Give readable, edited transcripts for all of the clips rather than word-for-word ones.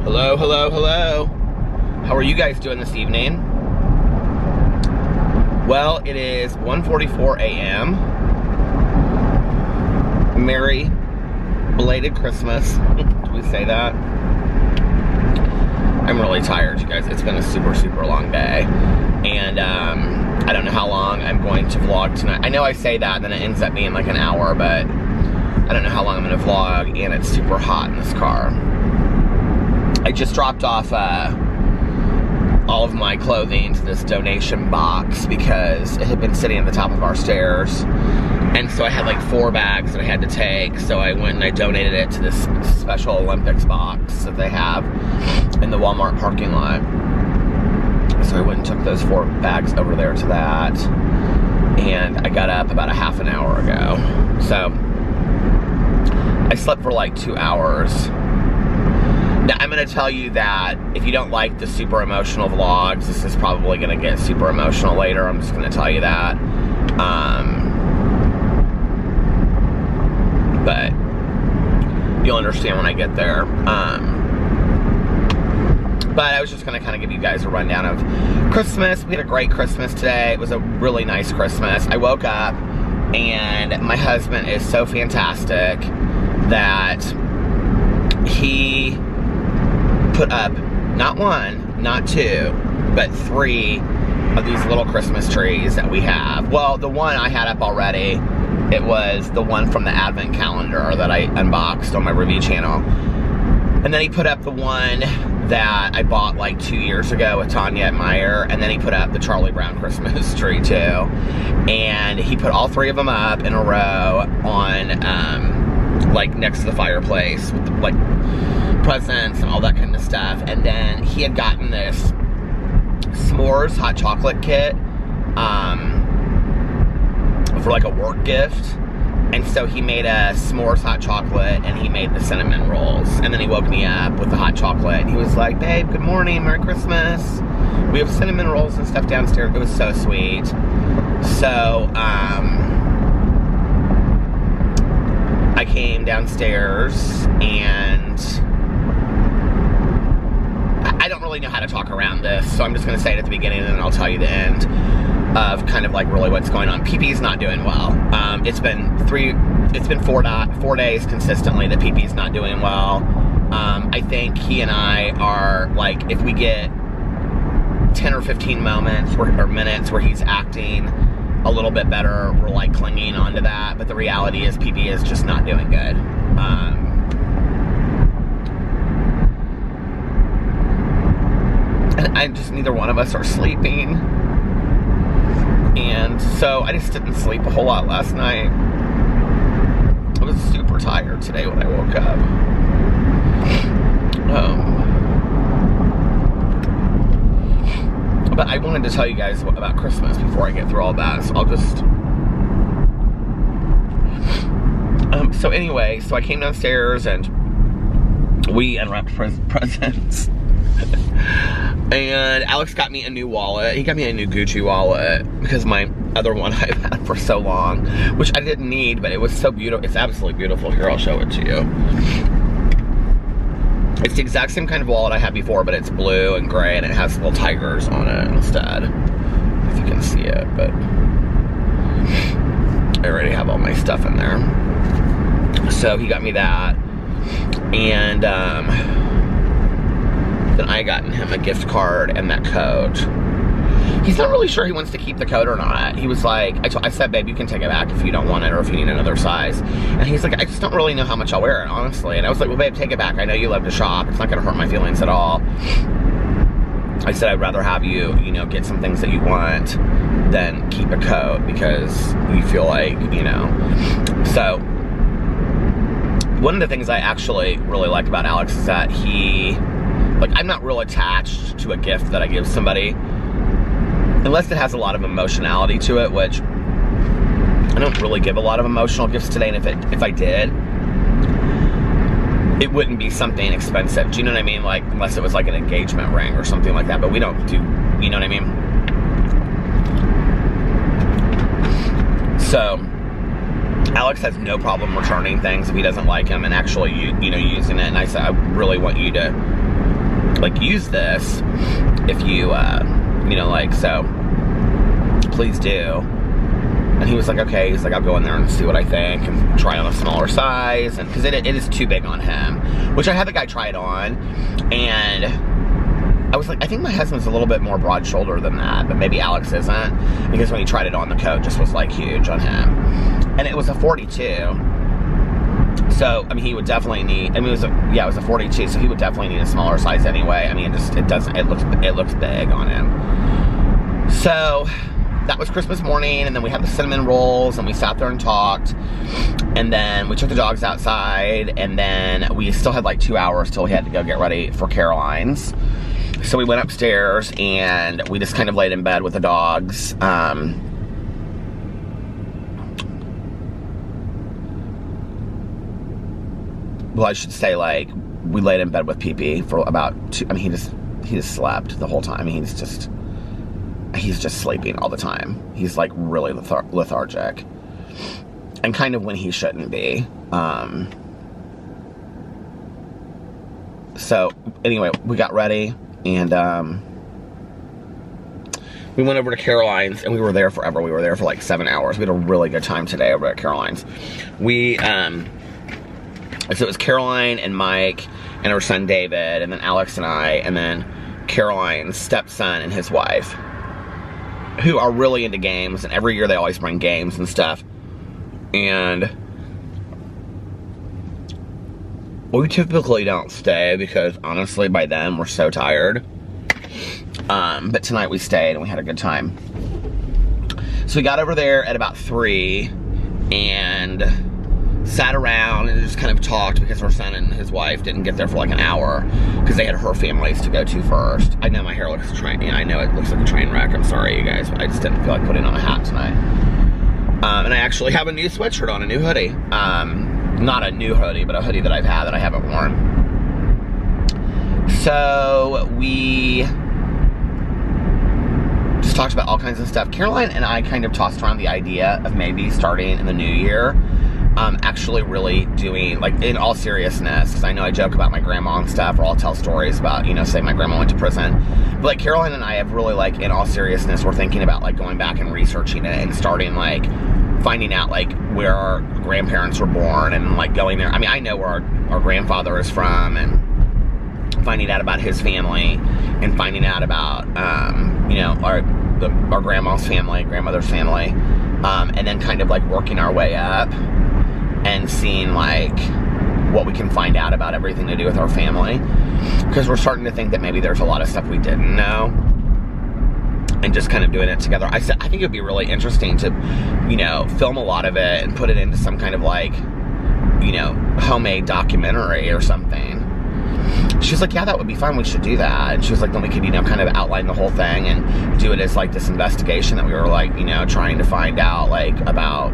Hello, hello, hello. How are you guys doing this evening? Well, it is 1:44 a.m. Merry belated Christmas. Do we say that? I'm really tired, you guys. It's been a super, super long day. And I don't know how long I'm going to vlog tonight. I know I say that and then it ends up being like an hour, but I don't know how long I'm going to vlog, and it's super hot in this car. I just dropped off all of my clothing to this donation box because it had been sitting at the top of our stairs. And so I had like 4 bags that I had to take. So I went and I donated it to this Special Olympics box that they have in the Walmart parking lot. So I went and took those 4 bags over there to that. And I got up about a half an hour ago. So I slept for like 2 hours. Now, I'm going to tell you that if you don't like the super emotional vlogs, this is probably going to get super emotional later. I'm just going to tell you that. But you'll understand when I get there. But I was just going to kind of give you guys a rundown of Christmas. We had a great Christmas today. It was a really nice Christmas. I woke up and my husband is so fantastic that he put up not 1, not 2, but 3 of these little Christmas trees that we have. Well, the one I had up already, it was the one from the advent calendar that I unboxed on my review channel. And then he put up the one that I bought like 2 years ago with Tanya at Meyer, and then he put up the Charlie Brown Christmas tree too. And he put all 3 of them up in a row on like next to the fireplace with like presents and all that kind of stuff. And then he had gotten this s'mores hot chocolate kit for like a work gift, and so he made a s'mores hot chocolate and he made the cinnamon rolls, and then he woke me up with the hot chocolate and he was like, babe, good morning, Merry Christmas, we have cinnamon rolls and stuff downstairs. It was so sweet. So I came downstairs, and I don't really know how to talk around this, so I'm just going to say it at the beginning and then I'll tell you the end of kind of like really what's going on. PP's not doing well. It's been 4 days consistently that PP's not doing well. I think he and I are like, if we get 10 or 15 moments or minutes where he's acting a little bit better, we're like clinging onto that, but the reality is PP is just not doing good. And neither one of us are sleeping, and so I just didn't sleep a whole lot last night. I was super tired today when I woke up. But I wanted to tell you guys about Christmas before I get through all that, so I'll just... so anyway, so I came downstairs and we unwrapped presents. And Alex got me a new wallet. He got me a new Gucci wallet because my other one I've had for so long, which I didn't need, but it was so beautiful. It's absolutely beautiful. Here, I'll show it to you. It's the exact same kind of wallet I had before, but it's blue and gray, and it has little tigers on it instead. If you can see it, but I already have all my stuff in there. So he got me that, and then I gotten him a gift card and that coat. He's not really sure he wants to keep the coat or not. He was like, I said, babe, you can take it back if you don't want it or if you need another size. And he's like, I just don't really know how much I'll wear it, honestly. And I was like, well, babe, take it back. I know you love to shop. It's not going to hurt my feelings at all. I said, I'd rather have you, you know, get some things that you want than keep a coat because you feel like, you know. So, one of the things I actually really like about Alex is that he... like, I'm not real attached to a gift that I give somebody unless it has a lot of emotionality to it, which I don't really give a lot of emotional gifts today, and if I did, it wouldn't be something expensive. Do you know what I mean? Like, unless it was like an engagement ring or something like that, but we don't do, you know what I mean? So, Alex has no problem returning things if he doesn't like them and actually, you know, using it, and I said, I really want you to like, use this if you, you know, like, so please do. And he was like, okay. He's like, I'll go in there and see what I think and try on a smaller size. And because it is too big on him, which I had the guy try it on. And I was like, I think my husband's a little bit more broad shoulder than that, but maybe Alex isn't, because when he tried it on, the coat just was like huge on him. And it was a 42. So, I mean, he would definitely need, I mean, it was a 42, so he would definitely need a smaller size anyway. I mean, it looks big on him. So, that was Christmas morning, and then we had the cinnamon rolls, and we sat there and talked, and then we took the dogs outside, and then we still had like 2 hours till we had to go get ready for Caroline's. So we went upstairs, and we just kind of laid in bed with the dogs. Well, I should say, like, we laid in bed with Pee-Pee for about I mean, he just slept the whole time. I mean, he's just sleeping all the time. He's like really lethargic, and kind of when he shouldn't be. So anyway, we got ready, and we went over to Caroline's, and we were there forever. We were there for like 7 hours. We had a really good time today over at Caroline's. So it was Caroline and Mike and her son David, and then Alex and I, and then Caroline's stepson and his wife, who are really into games, and every year they always bring games and stuff. And we typically don't stay because, honestly, by then we're so tired. But tonight we stayed, and we had a good time. So we got over there at about 3, and sat around and just kind of talked, because her son and his wife didn't get there for like an hour because they had her families to go to first. I know my hair looks I know it looks like a train wreck. I'm sorry, you guys, but I just didn't feel like putting on a hat tonight. And I actually have a new sweatshirt on, a new hoodie. Not a new hoodie, but a hoodie that I've had that I haven't worn. So we just talked about all kinds of stuff. Caroline and I kind of tossed around the idea of maybe starting in the new year, actually really doing, like, in all seriousness, because I know I joke about my grandma and stuff, or I'll tell stories about, you know, say my grandma went to prison. But, like, Caroline and I have really, like, in all seriousness, we're thinking about, like, going back and researching it and starting, like, finding out, like, where our grandparents were born, and, like, going there. I mean, I know where our grandfather is from, and finding out about his family, and finding out about, you know, our grandma's family, grandmother's family, and then kind of, like, working our way up and seeing, like, what we can find out about everything to do with our family, because we're starting to think that maybe there's a lot of stuff we didn't know, and just kind of doing it together. I think it would be really interesting to, you know, film a lot of it and put it into some kind of, like, you know, homemade documentary or something. She's like, yeah, that would be fun, we should do that. And she was like, then we could, you know, kind of outline the whole thing and do it as, like, this investigation that we were, like, you know, trying to find out, like, about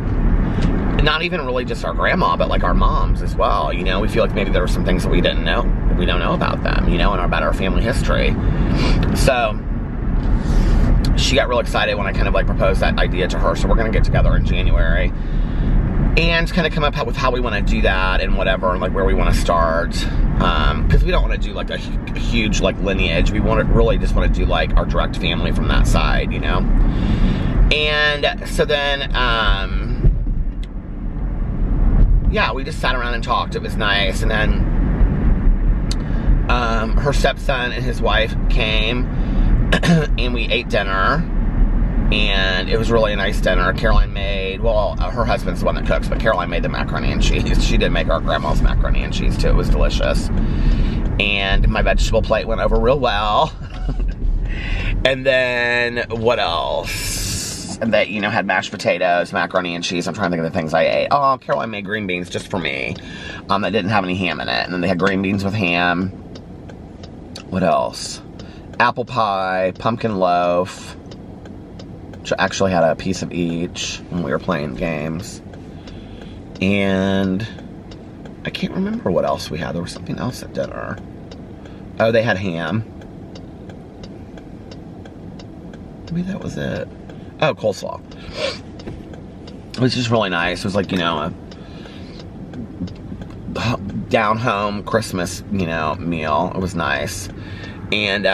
not even really just our grandma, but, like, our moms as well. You know, we feel like maybe there were some things that we didn't know, we don't know about them, you know, and about our family history. So she got real excited when I kind of, like, proposed that idea to her. So we're gonna get together in January and kind of come up with how we want to do that and whatever, and, like, where we want to start, because we don't want to do, like, a huge, like, lineage. We really just want to do, like, our direct family from that side, you know. And so then yeah, we just sat around and talked. It was nice. And then her stepson and his wife came and we ate dinner, and it was really a nice dinner. Caroline made, well, her husband's the one that cooks, but Caroline made the macaroni and cheese. She did make our grandma's macaroni and cheese too. It was delicious. And my vegetable plate went over real well. And then what else? And they, you know, had mashed potatoes, macaroni and cheese. I'm trying to think of the things I ate. Oh, Caroline made green beans just for me. That didn't have any ham in it. And then they had green beans with ham. What else? Apple pie, pumpkin loaf, which actually had a piece of each when we were playing games. And I can't remember what else we had. There was something else at dinner. Oh, they had ham. Maybe that was it. Oh, coleslaw. It was just really nice. It was like, you know, a down-home Christmas, you know, meal. It was nice. And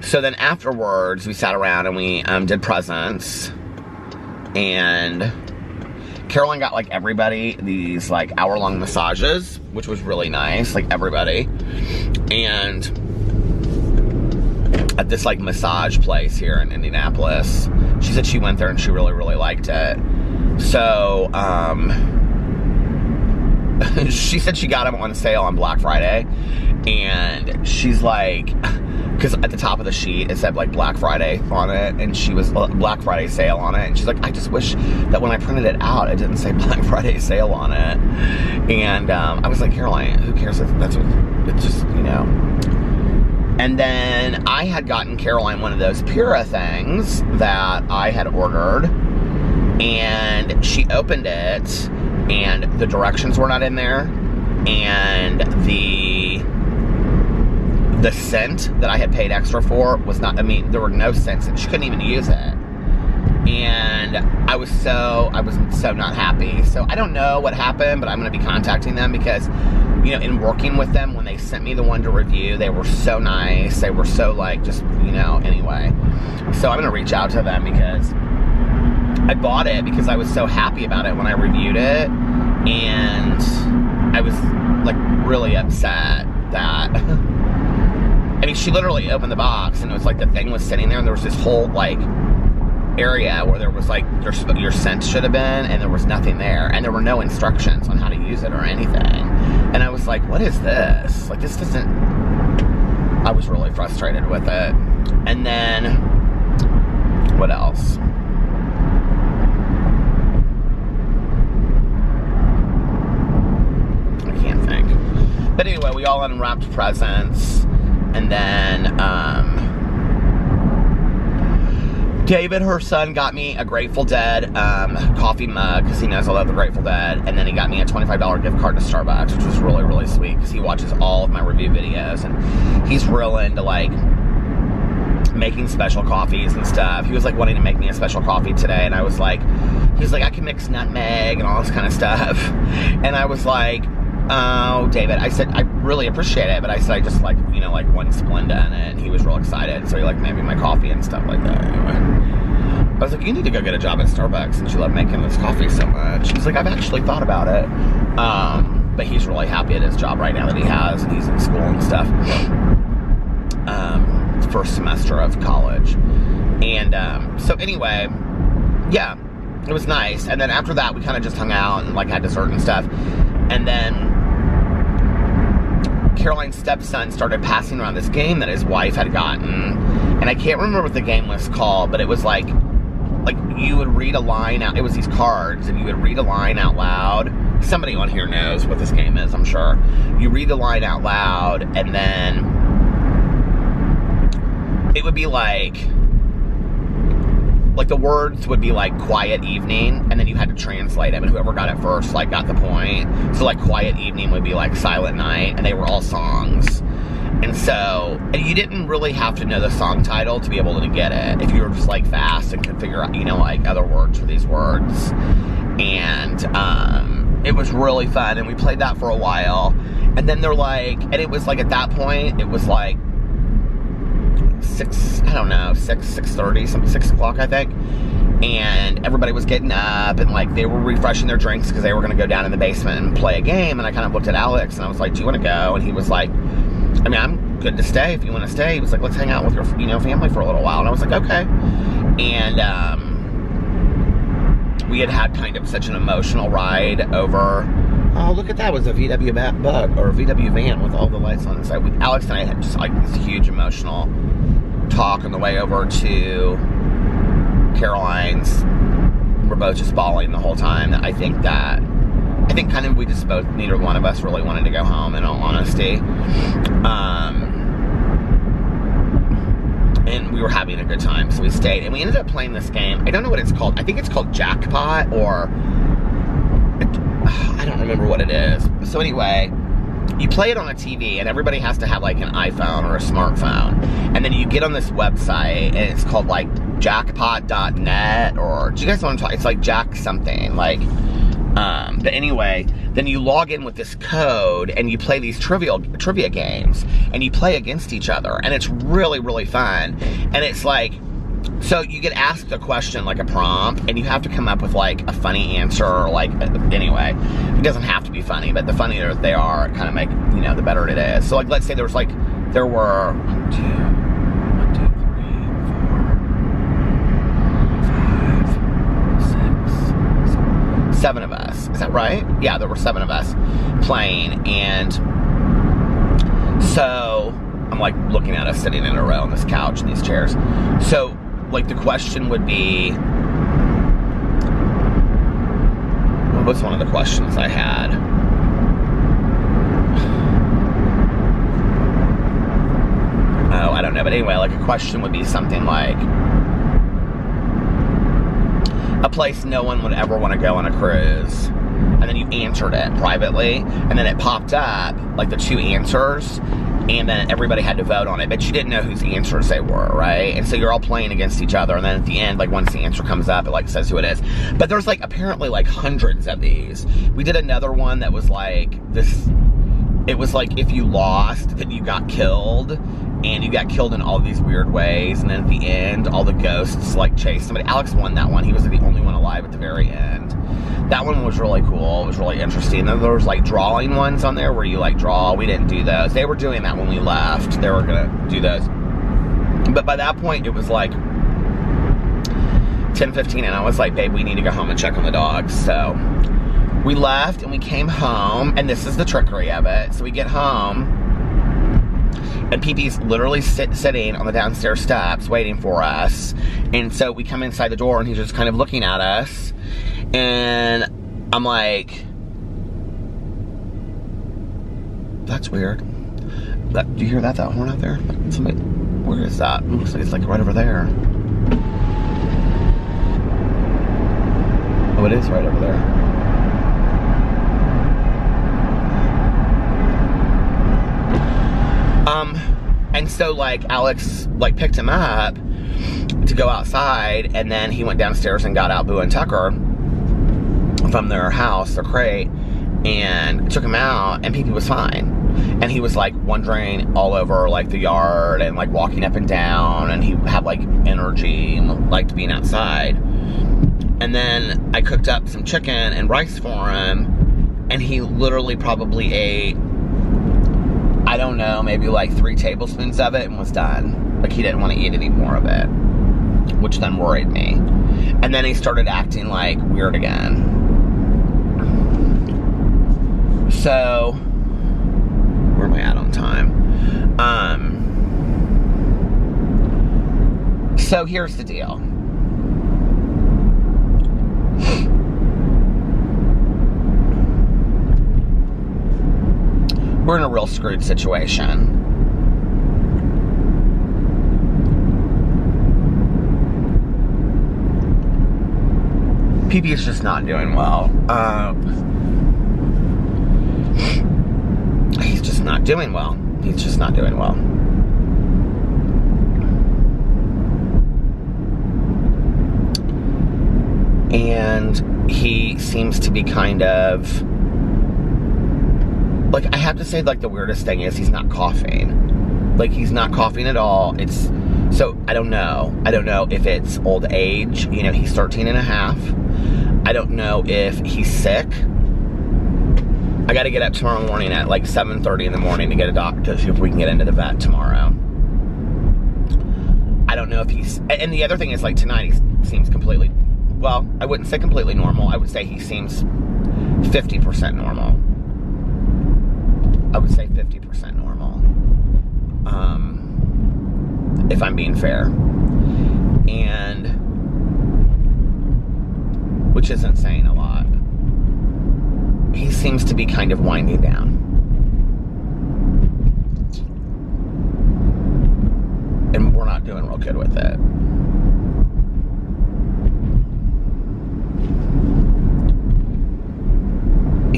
so then afterwards, we sat around and we did presents. And Caroline got like everybody these like hour-long massages, which was really nice, like everybody. And at this like massage place here in Indianapolis, she said she went there and she really, really liked it. So, she said she got them on sale on Black Friday, and she's like, because at the top of the sheet it said like Black Friday on it, and she was Black Friday sale on it, and she's like, I just wish that when I printed it out it didn't say Black Friday sale on it. And I was like, Caroline, who cares if that's what, it's just, you know. And then I had gotten Caroline one of those Pura things that I had ordered, and she opened it and the directions were not in there, and the scent that I had paid extra for was not, I mean, there were no scents. She couldn't even use it. And I was so not happy. So I don't know what happened, but I'm going to be contacting them because, you know, in working with them, when they sent me the one to review, they were so nice. They were so like, just, you know, anyway. So I'm going to reach out to them because I bought it because I was so happy about it when I reviewed it. And I was like really upset that, I mean, she literally opened the box and it was like the thing was sitting there and there was this whole like area where there was like your scent should have been, and there was nothing there, and there were no instructions on how to use it or anything. And I was like, what is this? Like, this doesn't, I was really frustrated with it. And then what else? I can't think. But anyway, we all unwrapped presents. And then, David, her son, got me a Grateful Dead coffee mug because he knows I love the Grateful Dead. And then he got me a $25 gift card to Starbucks, which was really, really sweet because he watches all of my review videos. And he's real into, like, making special coffees and stuff. He was, like, wanting to make me a special coffee today. And I was like, he was like, I can mix nutmeg and all this kind of stuff. And I was like, oh, David, I said, I really appreciate it, but I said, I just like, you know, like one Splenda in it, and he was real excited, so he like made me my coffee and stuff like that. Anyway, I was like, you need to go get a job at Starbucks since you love making this coffee so much. He's like, I've actually thought about it, but he's really happy at his job right now that he has, and he's in school and stuff, first semester of college. And so anyway, yeah, it was nice. And then after that, we kind of just hung out and like had dessert and stuff. And then Caroline's stepson started passing around this game that his wife had gotten. And I can't remember what the game was called, but it was like you would read a line out. It was these cards, and you would read a line out loud. Somebody on here knows what this game is, I'm sure. You read the line out loud, and then it would be like the words would be like quiet evening, and then you had to translate them, and whoever got it first like got the point. So like quiet evening would be like silent night, and they were all songs. And so, and you didn't really have to know the song title to be able to get it if you were just like fast and could figure out, you know, like other words for these words. And it was really fun, and we played that for a while. And then they're like, and it was like at that point it was like 6:30, 6 o'clock, I think. And everybody was getting up, and like they were refreshing their drinks because they were going to go down in the basement and play a game. And I kind of looked at Alex and I was like, do you want to go? And he was like, I mean, I'm good to stay if you want to stay. He was like, let's hang out with your, you know, family for a little while. And I was like, okay. And we had kind of such an emotional ride over. Oh, look at that. It was a VW bug or a VW van with all the lights on inside. Alex and I had just like this huge emotional talk on the way over to Caroline's. We're both just bawling the whole time. I think kind of we just both, neither one of us really wanted to go home, in all honesty. And we were having a good time, so we stayed. And we ended up playing this game. I don't know what it's called. I think it's called Jackpot, or I don't remember what it is. So anyway, you play it on a TV, and everybody has to have like an iPhone or a smartphone. And then you get on this website, and it's called like jackpot.net, or do you guys want to talk? It's like Jack something, like, but anyway, then you log in with this code and you play these trivia games and you play against each other, and it's really, really fun. And it's like, so you get asked a question, like a prompt, and you have to come up with like a funny answer, or like, anyway, it doesn't have to be funny, but the funnier they are, it kind of make, you know, the better it is. So like, let's say there were 7 of us. Is that right? Yeah, there were 7 of us playing, and so I'm like looking at us sitting in a row on this couch and these chairs. So like the question would be, what was one of the questions I had? Oh, I don't know, but anyway, like a question would be something like, a place no one would ever want to go on a cruise. And then you answered it privately, and then it popped up, like the 2 answers, and then everybody had to vote on it, but you didn't know whose answers they were, right? And so you're all playing against each other, and then at the end, like once the answer comes up, it like says who it is. But there's like apparently like hundreds of these. We did another one that was like this, it was like if you lost, then you got killed, and you got killed in all these weird ways, and then at the end, all the ghosts like chased somebody. Alex won that one. He was the only one alive at the very end. That one was really cool. It was really interesting. And then there was like drawing ones on there where you like draw. We didn't do those. They were doing that when we left. They were gonna do those. But by that point, it was like 10:15, and I was like, babe, we need to go home and check on the dogs. So we left and we came home, and this is the trickery of it. So we get home, and Pee-Pee's literally sitting on the downstairs steps waiting for us. And so we come inside the door, and he's just kind of looking at us. And I'm like, that's weird. Do you hear that horn out there? Somebody, where is that? It looks like it's like right over there. Oh, it is right over there. And so like Alex like picked him up to go outside, and then he went downstairs and got out Boo and Tucker from their house, their crate, and took him out, and Pee-Pee was fine. And he was like wandering all over like the yard and like walking up and down, and he had like energy and liked being outside. And then I cooked up some chicken and rice for him, and he literally probably ate, I don't know, maybe like 3 tablespoons of it and was done. Like he didn't want to eat any more of it, which then worried me. And then he started acting like weird again. So, where am I at on time? So here's the deal. We're in a real screwed situation. Pee-Pee is just not doing well. He's just not doing well. He's just not doing well. And he seems to be kind of, like, I have to say, like, the weirdest thing is he's not coughing. Like, he's not coughing at all. It's, so, I don't know. I don't know if it's old age. You know, he's 13 and a half. I don't know if he's sick. I gotta get up tomorrow morning at, like, 7:30 in the morning to get a doctor to see if we can get into the vet tomorrow. I don't know if he's, and the other thing is, like, tonight he seems completely, well, I wouldn't say completely normal. I would say he seems 50% normal. I would say 50% normal, if I'm being fair, and, which isn't saying a lot. He seems to be kind of winding down. And we're not doing real good with it.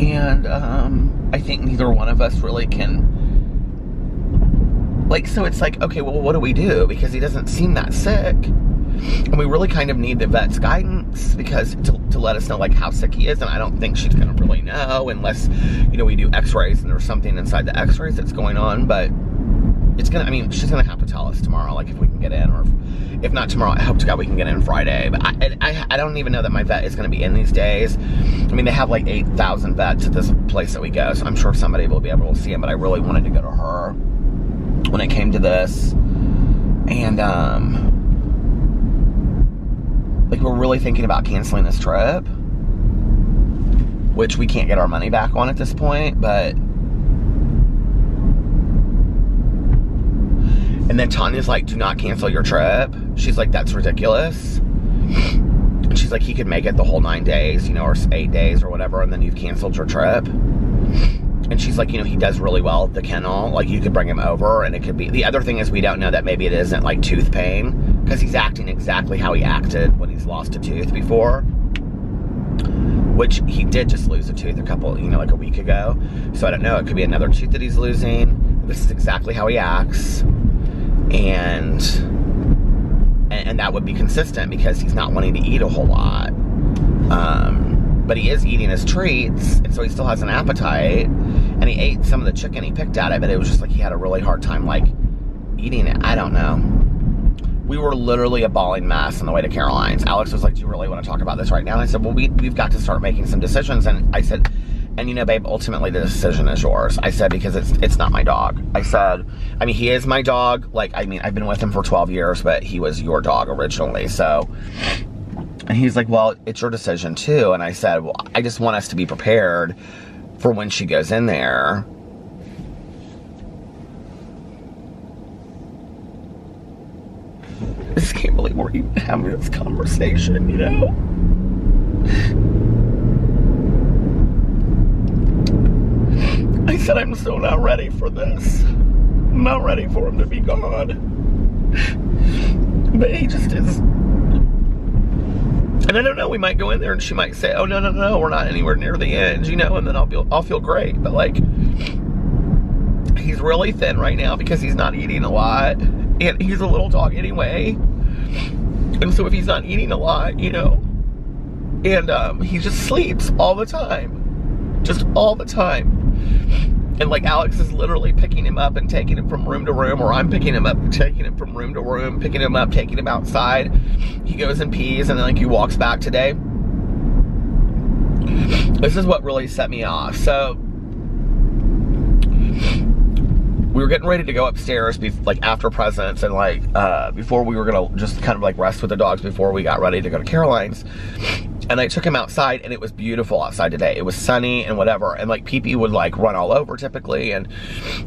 And, I think neither one of us really can, like, so it's like, okay, well, what do we do? Because he doesn't seem that sick. And we really kind of need the vet's guidance because to let us know like how sick he is, and I don't think she's gonna really know unless, you know, we do x-rays and there's something inside the x-rays that's going on. But it's gonna, I mean, she's gonna have to tell us tomorrow, like if we can get in, or if not tomorrow, I hope to God we can get in Friday. But I don't even know that my vet is gonna be in these days. I mean, they have like 8,000 vets at this place that we go, so I'm sure somebody will be able to see him, but I really wanted to go to her when it came to this. And, like, we're really thinking about canceling this trip, which we can't get our money back on at this point, but... And then Tanya's like, do not cancel your trip. She's like, that's ridiculous. And she's like, he could make it the whole 9 days, you know, or 8 days or whatever, and then you've canceled your trip. And she's like, you know, he does really well at the kennel. Like, you could bring him over, and it could be... The other thing is we don't know that maybe it isn't, like, tooth pain, because he's acting exactly how he acted when he's lost a tooth before. Which, he did just lose a tooth a couple, you know, like a week ago. So I don't know, it could be another tooth that he's losing. This is exactly how he acts. And that would be consistent because he's not wanting to eat a whole lot. But he is eating his treats, and so he still has an appetite. And he ate some of the chicken, he picked at it, but it was just like he had a really hard time, like, eating it. I don't know. We were literally a bawling mess on the way to Caroline's. Alex was like, do you really want to talk about this right now? And I said, well, we've got to start making some decisions. And I said, and you know, babe, ultimately the decision is yours. I said, because it's not my dog. I said, I mean, he is my dog. Like, I mean, I've been with him for 12 years, but he was your dog originally, so... And he's like, well, it's your decision too. And I said, well, I just want us to be prepared for when she goes in there. I just can't believe we're even having this conversation, you know? I said, I'm so not ready for this. I'm not ready for him to be gone. But he just is... And I don't know, we might go in there and she might say, oh, no, we're not anywhere near the end, you know, and then I'll feel great. But, like, he's really thin right now because he's not eating a lot. And he's a little dog anyway. And so if he's not eating a lot, you know, and he just sleeps all the time. Just all the time. And, like, Alex is literally picking him up and taking him from room to room, or I'm picking him up and taking him from room to room, picking him up, taking him outside. He goes and pees, and then, like, he walks back today. This is what really set me off. So, we were getting ready to go upstairs, like, after presents, and, like, before we were gonna just kind of, like, rest with the dogs before we got ready to go to Caroline's. And I took him outside, and it was beautiful outside today. It was sunny and whatever. And, like, Pee-Pee would, like, run all over typically. And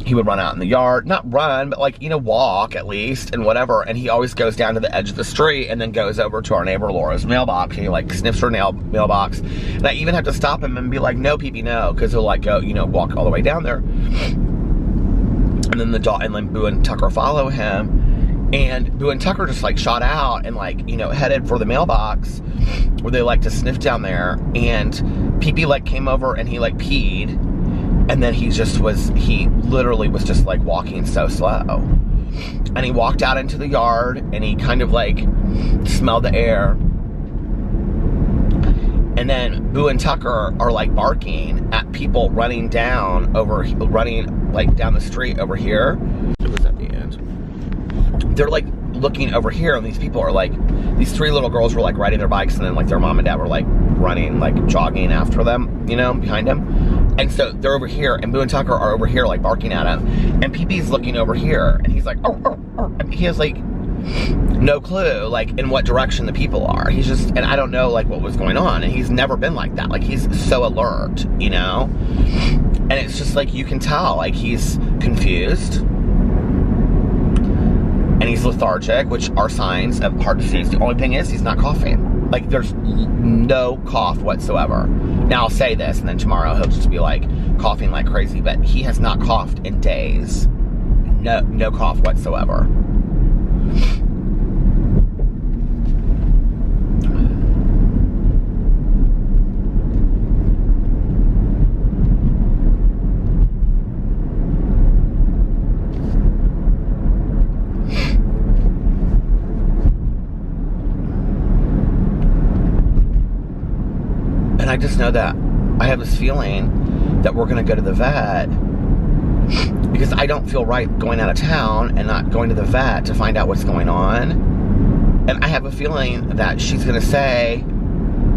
he would run out in the yard. Not run, but, like, you know, walk at least and whatever. And he always goes down to the edge of the street and then goes over to our neighbor Laura's mailbox. And he, like, sniffs her mailbox. And I even have to stop him and be like, no, Pee-Pee, no. Because he'll, like, go, you know, walk all the way down there. And then the dog, and then Boo and Tucker follow him. And Boo and Tucker just, like, shot out and, like, you know, headed for the mailbox where they like to sniff down there. And Pee-Pee, like, came over and he, like, peed. And then he literally was just, like, walking so slow. And he walked out into the yard and he kind of, like, smelled the air. And then Boo and Tucker are, like, barking at people running, like, down the street over here. It was at the end. They're, like, looking over here, and these people are, like, these 3 little girls were, like, riding their bikes, and then, like, their mom and dad were, like, running, like, jogging after them, you know, behind them. And so they're over here, and Boo and Tucker are over here, like, barking at him. And Pee-Pee's looking over here, and he's like, oh. And he has, like, no clue, like, in what direction the people are. He's just, and I don't know, like, what was going on. And he's never been like that. Like, he's so alert, you know? And it's just, like, you can tell, like, he's confused. And he's lethargic, which are signs of heart disease. The only thing is, he's not coughing. Like, there's no cough whatsoever. Now, I'll say this, and then tomorrow he'll just be, like, coughing like crazy. But he has not coughed in days. No cough whatsoever. just know that I have this feeling that we're going to go to the vet because I don't feel right going out of town and not going to the vet to find out what's going on. And I have a feeling that she's going to say,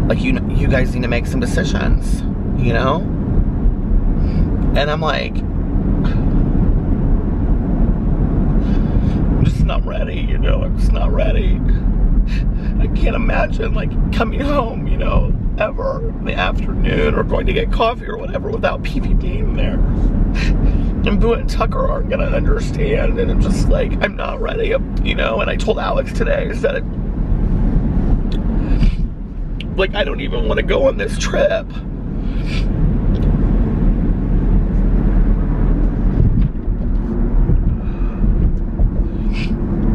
like, you guys need to make some decisions, you know? And I'm like, I'm just not ready, you know? I'm just not ready. I can't imagine, like, coming home, you know, ever in the afternoon or going to get coffee or whatever without Pee-Pee being there. And Boo and Tucker aren't gonna understand, and I'm just like, I'm not ready, you know? And I told Alex today, I said, like, I don't even want to go on this trip.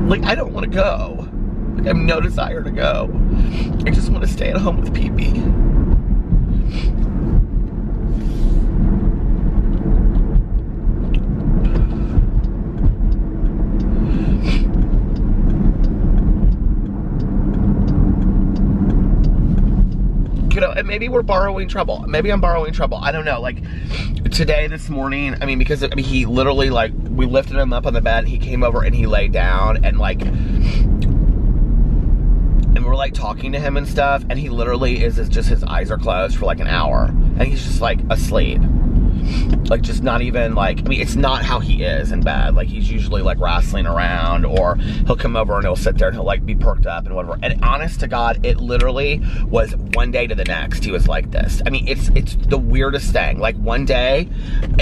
Like, I don't want to go. Like, I have no desire to go. I just want to stay at home with Pee-Pee. You know, and maybe we're borrowing trouble. Maybe I'm borrowing trouble. I don't know. Like, today, this morning, I mean, because he literally, like, we lifted him up on the bed. He came over and he laid down and, like, and we're, like, talking to him and stuff. And he literally is just, his eyes are closed for, like, an hour. And he's just, like, asleep. Like, just not even, like, I mean, it's not how he is in bed. Like, he's usually, like, wrestling around, or he'll come over and he'll sit there and he'll, like, be perked up and whatever. And honest to God, it literally was one day to the next he was like this. I mean, it's the weirdest thing. Like, one day,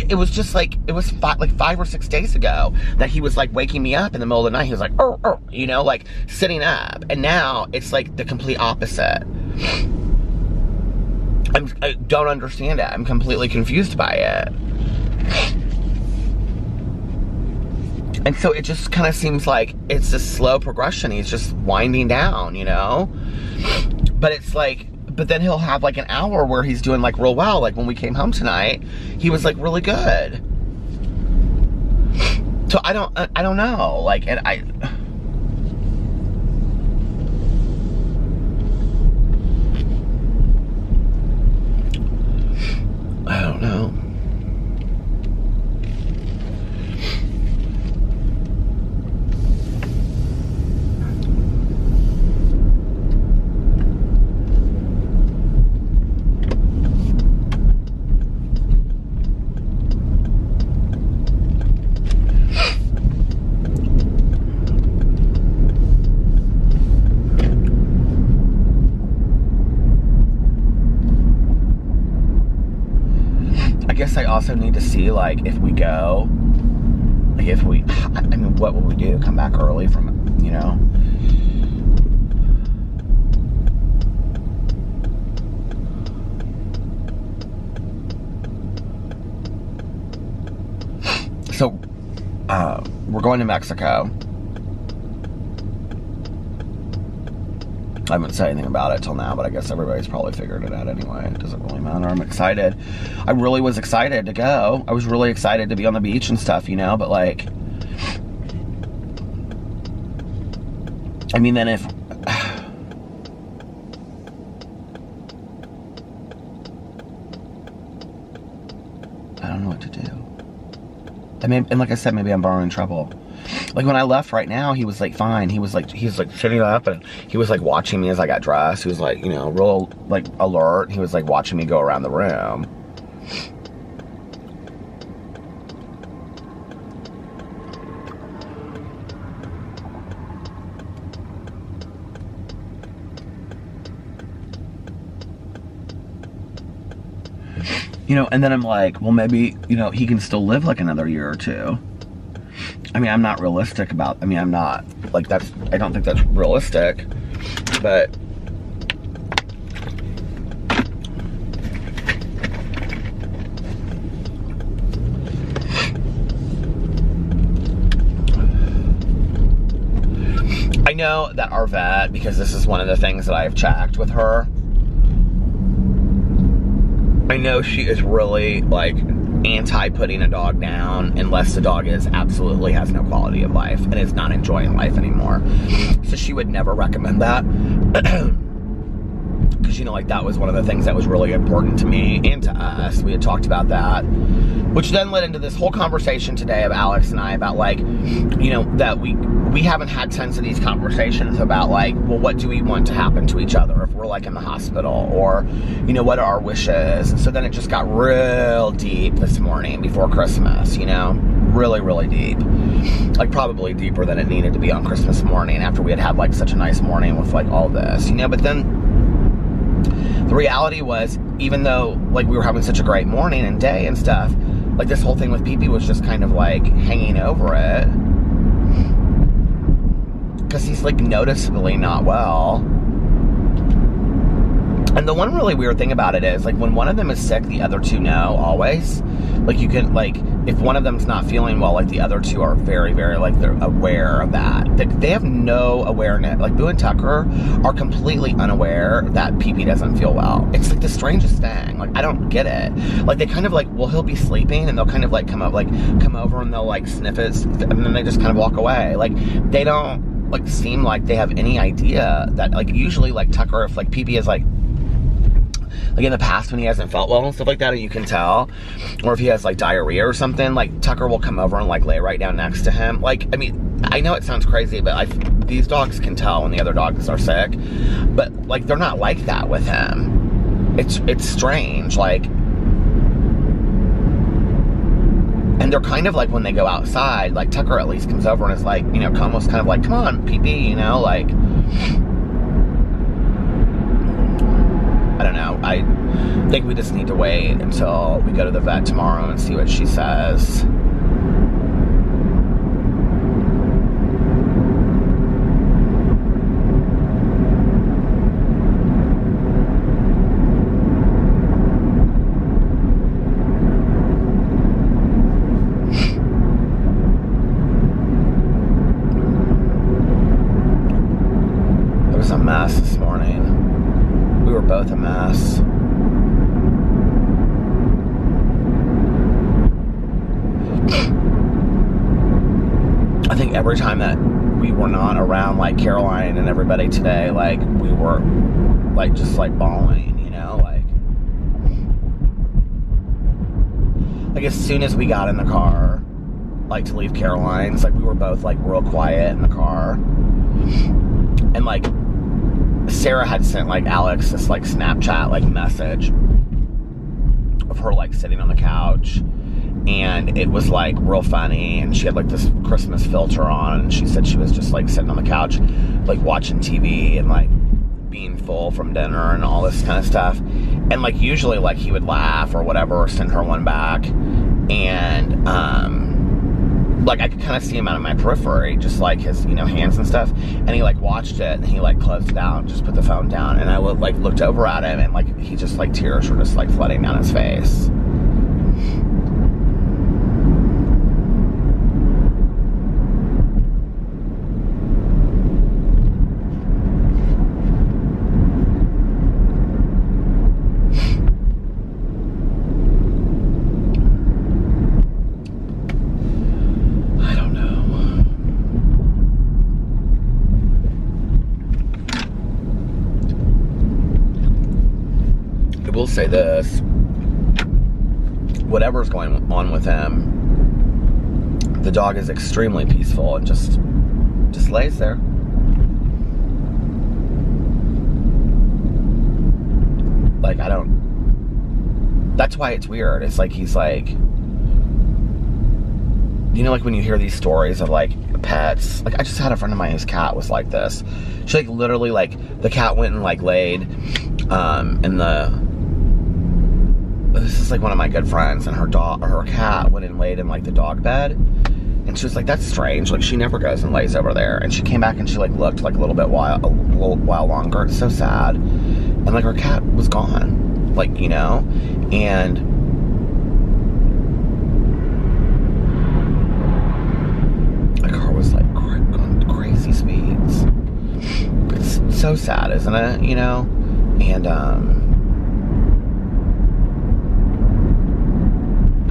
it was just, like, it was 5 or 6 days ago that he was, like, waking me up in the middle of the night. He was like, you know, like, sitting up. And now, it's, like, the complete opposite. I don't understand it. I'm completely confused by it. And so it just kind of seems like it's a slow progression. He's just winding down, you know? But it's like, but then he'll have like an hour where he's doing like real well. Like when we came home tonight, he was like really good. So I don't know. Like, and I don't know. I guess I also need to see, like, if we go, like, I mean, what will we do? Come back early from, you know? So, we're going to Mexico. I haven't said anything about it till now, but I guess everybody's probably figured it out anyway. It doesn't really matter. I'm excited. I really was excited to go. I was really excited to be on the beach and stuff, you know, but like, I mean, then if, I don't know what to do. I mean, and like I said, maybe I'm borrowing trouble. Like when I left right now, he was like fine. He was like sitting up and he was like watching me as I got dressed. He was like, you know, real like alert. He was like watching me go around the room. You know, and then I'm like, well, maybe, you know, he can still live like another year or two. I mean, I'm not realistic about, I mean, I'm not, like, that's, I don't think that's realistic, but, I know that our vet, because this is one of the things that I've checked with her, I know she is really, like, anti-putting a dog down unless the dog absolutely has no quality of life and is not enjoying life anymore. So she would never recommend that. Because, you know, like, that was one of the things that was really important to me and to us. We had talked about that. Which then led into this whole conversation today of Alex and I about, like, you know, that we haven't had tons of these conversations about, like, well, what do we want to happen to each other if we're, like, in the hospital? Or, you know, what are our wishes? And so then it just got real deep this morning before Christmas, you know? Really, really deep. Like, probably deeper than it needed to be on Christmas morning after we had like, such a nice morning with, like, all this, you know? But then the reality was, even though, like, we were having such a great morning and day and stuff, like, this whole thing with Pee-Pee was just kind of, like, hanging over it. Because he's, like, noticeably not well. And the one really weird thing about it is, like, when one of them is sick, the other two know, always. Like, you can, like, if one of them's not feeling well, like, the other two are very, very, like, they're aware of that. They have no awareness. Like, Boo and Tucker are completely unaware that Pee-Pee doesn't feel well. It's, like, the strangest thing. Like, I don't get it. Like, they kind of, like, well, he'll be sleeping, and they'll kind of, like, come over, and they'll, like, sniff it, and then they just kind of walk away. Like, they don't, like, seem like they have any idea that, like, usually, like, Tucker, if, like, Pee-Pee is, like, in the past when he hasn't felt well and stuff like that, and you can tell, or if he has, like, diarrhea or something, like, Tucker will come over and, like, lay right down next to him. Like, I mean, I know it sounds crazy, but these dogs can tell when the other dogs are sick, but, like, they're not like that with him. It's strange, like, and they're kind of like, when they go outside, like, Tucker at least comes over and is like, you know, almost kind of like, come on, Pee-Pee, you know, like, I don't know. I think we just need to wait until we go to the vet tomorrow and see what she says. It was a mess this morning. We were both a mess. I think every time that we were not around, like, Caroline and everybody today, like, we were, like, just, like, bawling, you know, like, as soon as we got in the car, like, to leave Caroline's, like, we were both, like, real quiet in the car, and, like, Sarah had sent, like, Alex this, like, Snapchat, like, message of her, like, sitting on the couch, and it was, like, real funny, and she had, like, this Christmas filter on, and she said she was just, like, sitting on the couch, like, watching TV, and, like, being full from dinner, and all this kind of stuff, and, like, usually, like, he would laugh, or whatever, or send her one back, and, like, I could kind of see him out of my periphery, just, like, his, you know, hands and stuff, and he, like, watched it, and he, like, closed it out, and just put the phone down, and I, like, looked over at him, and, like, he just, like, tears were just, like, flooding down his face. Will say this, whatever's going on with him, the dog is extremely peaceful and just lays there. Like, that's why it's weird. It's like, he's like, you know, like, when you hear these stories of, like, pets, like, I just had a friend of mine whose cat was like this. She, like, literally, like, the cat went and, like, laid in the, this is, like, one of my good friends, and her cat went and laid in, like, the dog bed, and she was like, that's strange, like, she never goes and lays over there, and she came back and she, like, looked, like, a little while longer. It's so sad. And, like, her cat was gone, like, you know, and the car was, like, going crazy speeds. It's so sad, isn't it, you know? And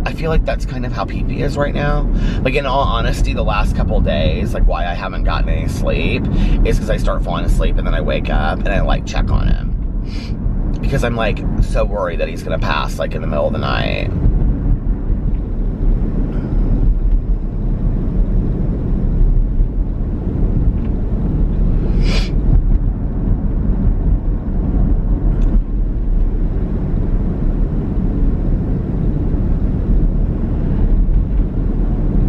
I feel like that's kind of how Pee-Pee is right now. Like, in all honesty, the last couple days, like, why I haven't gotten any sleep is because I start falling asleep and then I wake up and I, like, check on him. Because I'm like so worried that he's gonna pass like in the middle of the night.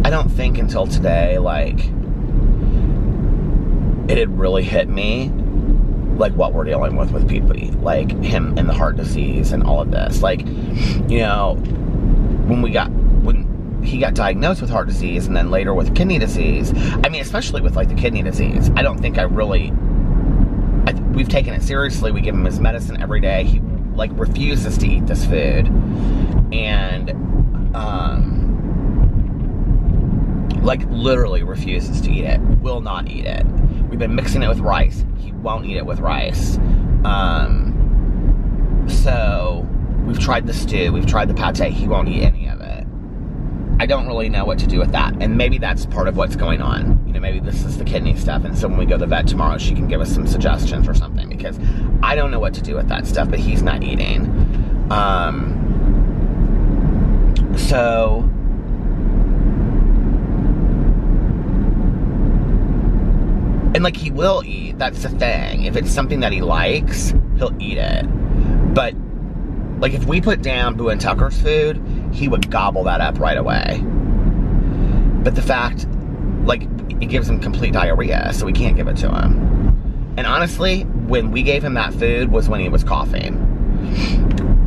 I don't think until today, like, it had really hit me, like, what we're dealing with PP, like, him and the heart disease and all of this. Like, you know, when he got diagnosed with heart disease and then later with kidney disease, I mean, especially with, like, the kidney disease, I don't think we've taken it seriously. We give him his medicine every day. He, like, refuses to eat this food. And, like, literally refuses to eat it. Will not eat it. We've been mixing it with rice. He won't eat it with rice. So we've tried the stew. We've tried the pate. He won't eat any of it. I don't really know what to do with that. And maybe that's part of what's going on. You know, maybe this is the kidney stuff. And so when we go to the vet tomorrow, she can give us some suggestions or something. Because I don't know what to do with that stuff. But he's not eating. So... And, like, he will eat. That's the thing. If it's something that he likes, he'll eat it. But, like, if we put down Boo and Tucker's food, he would gobble that up right away. But the fact, like, it gives him complete diarrhea, so we can't give it to him. And honestly, when we gave him that food was when he was coughing.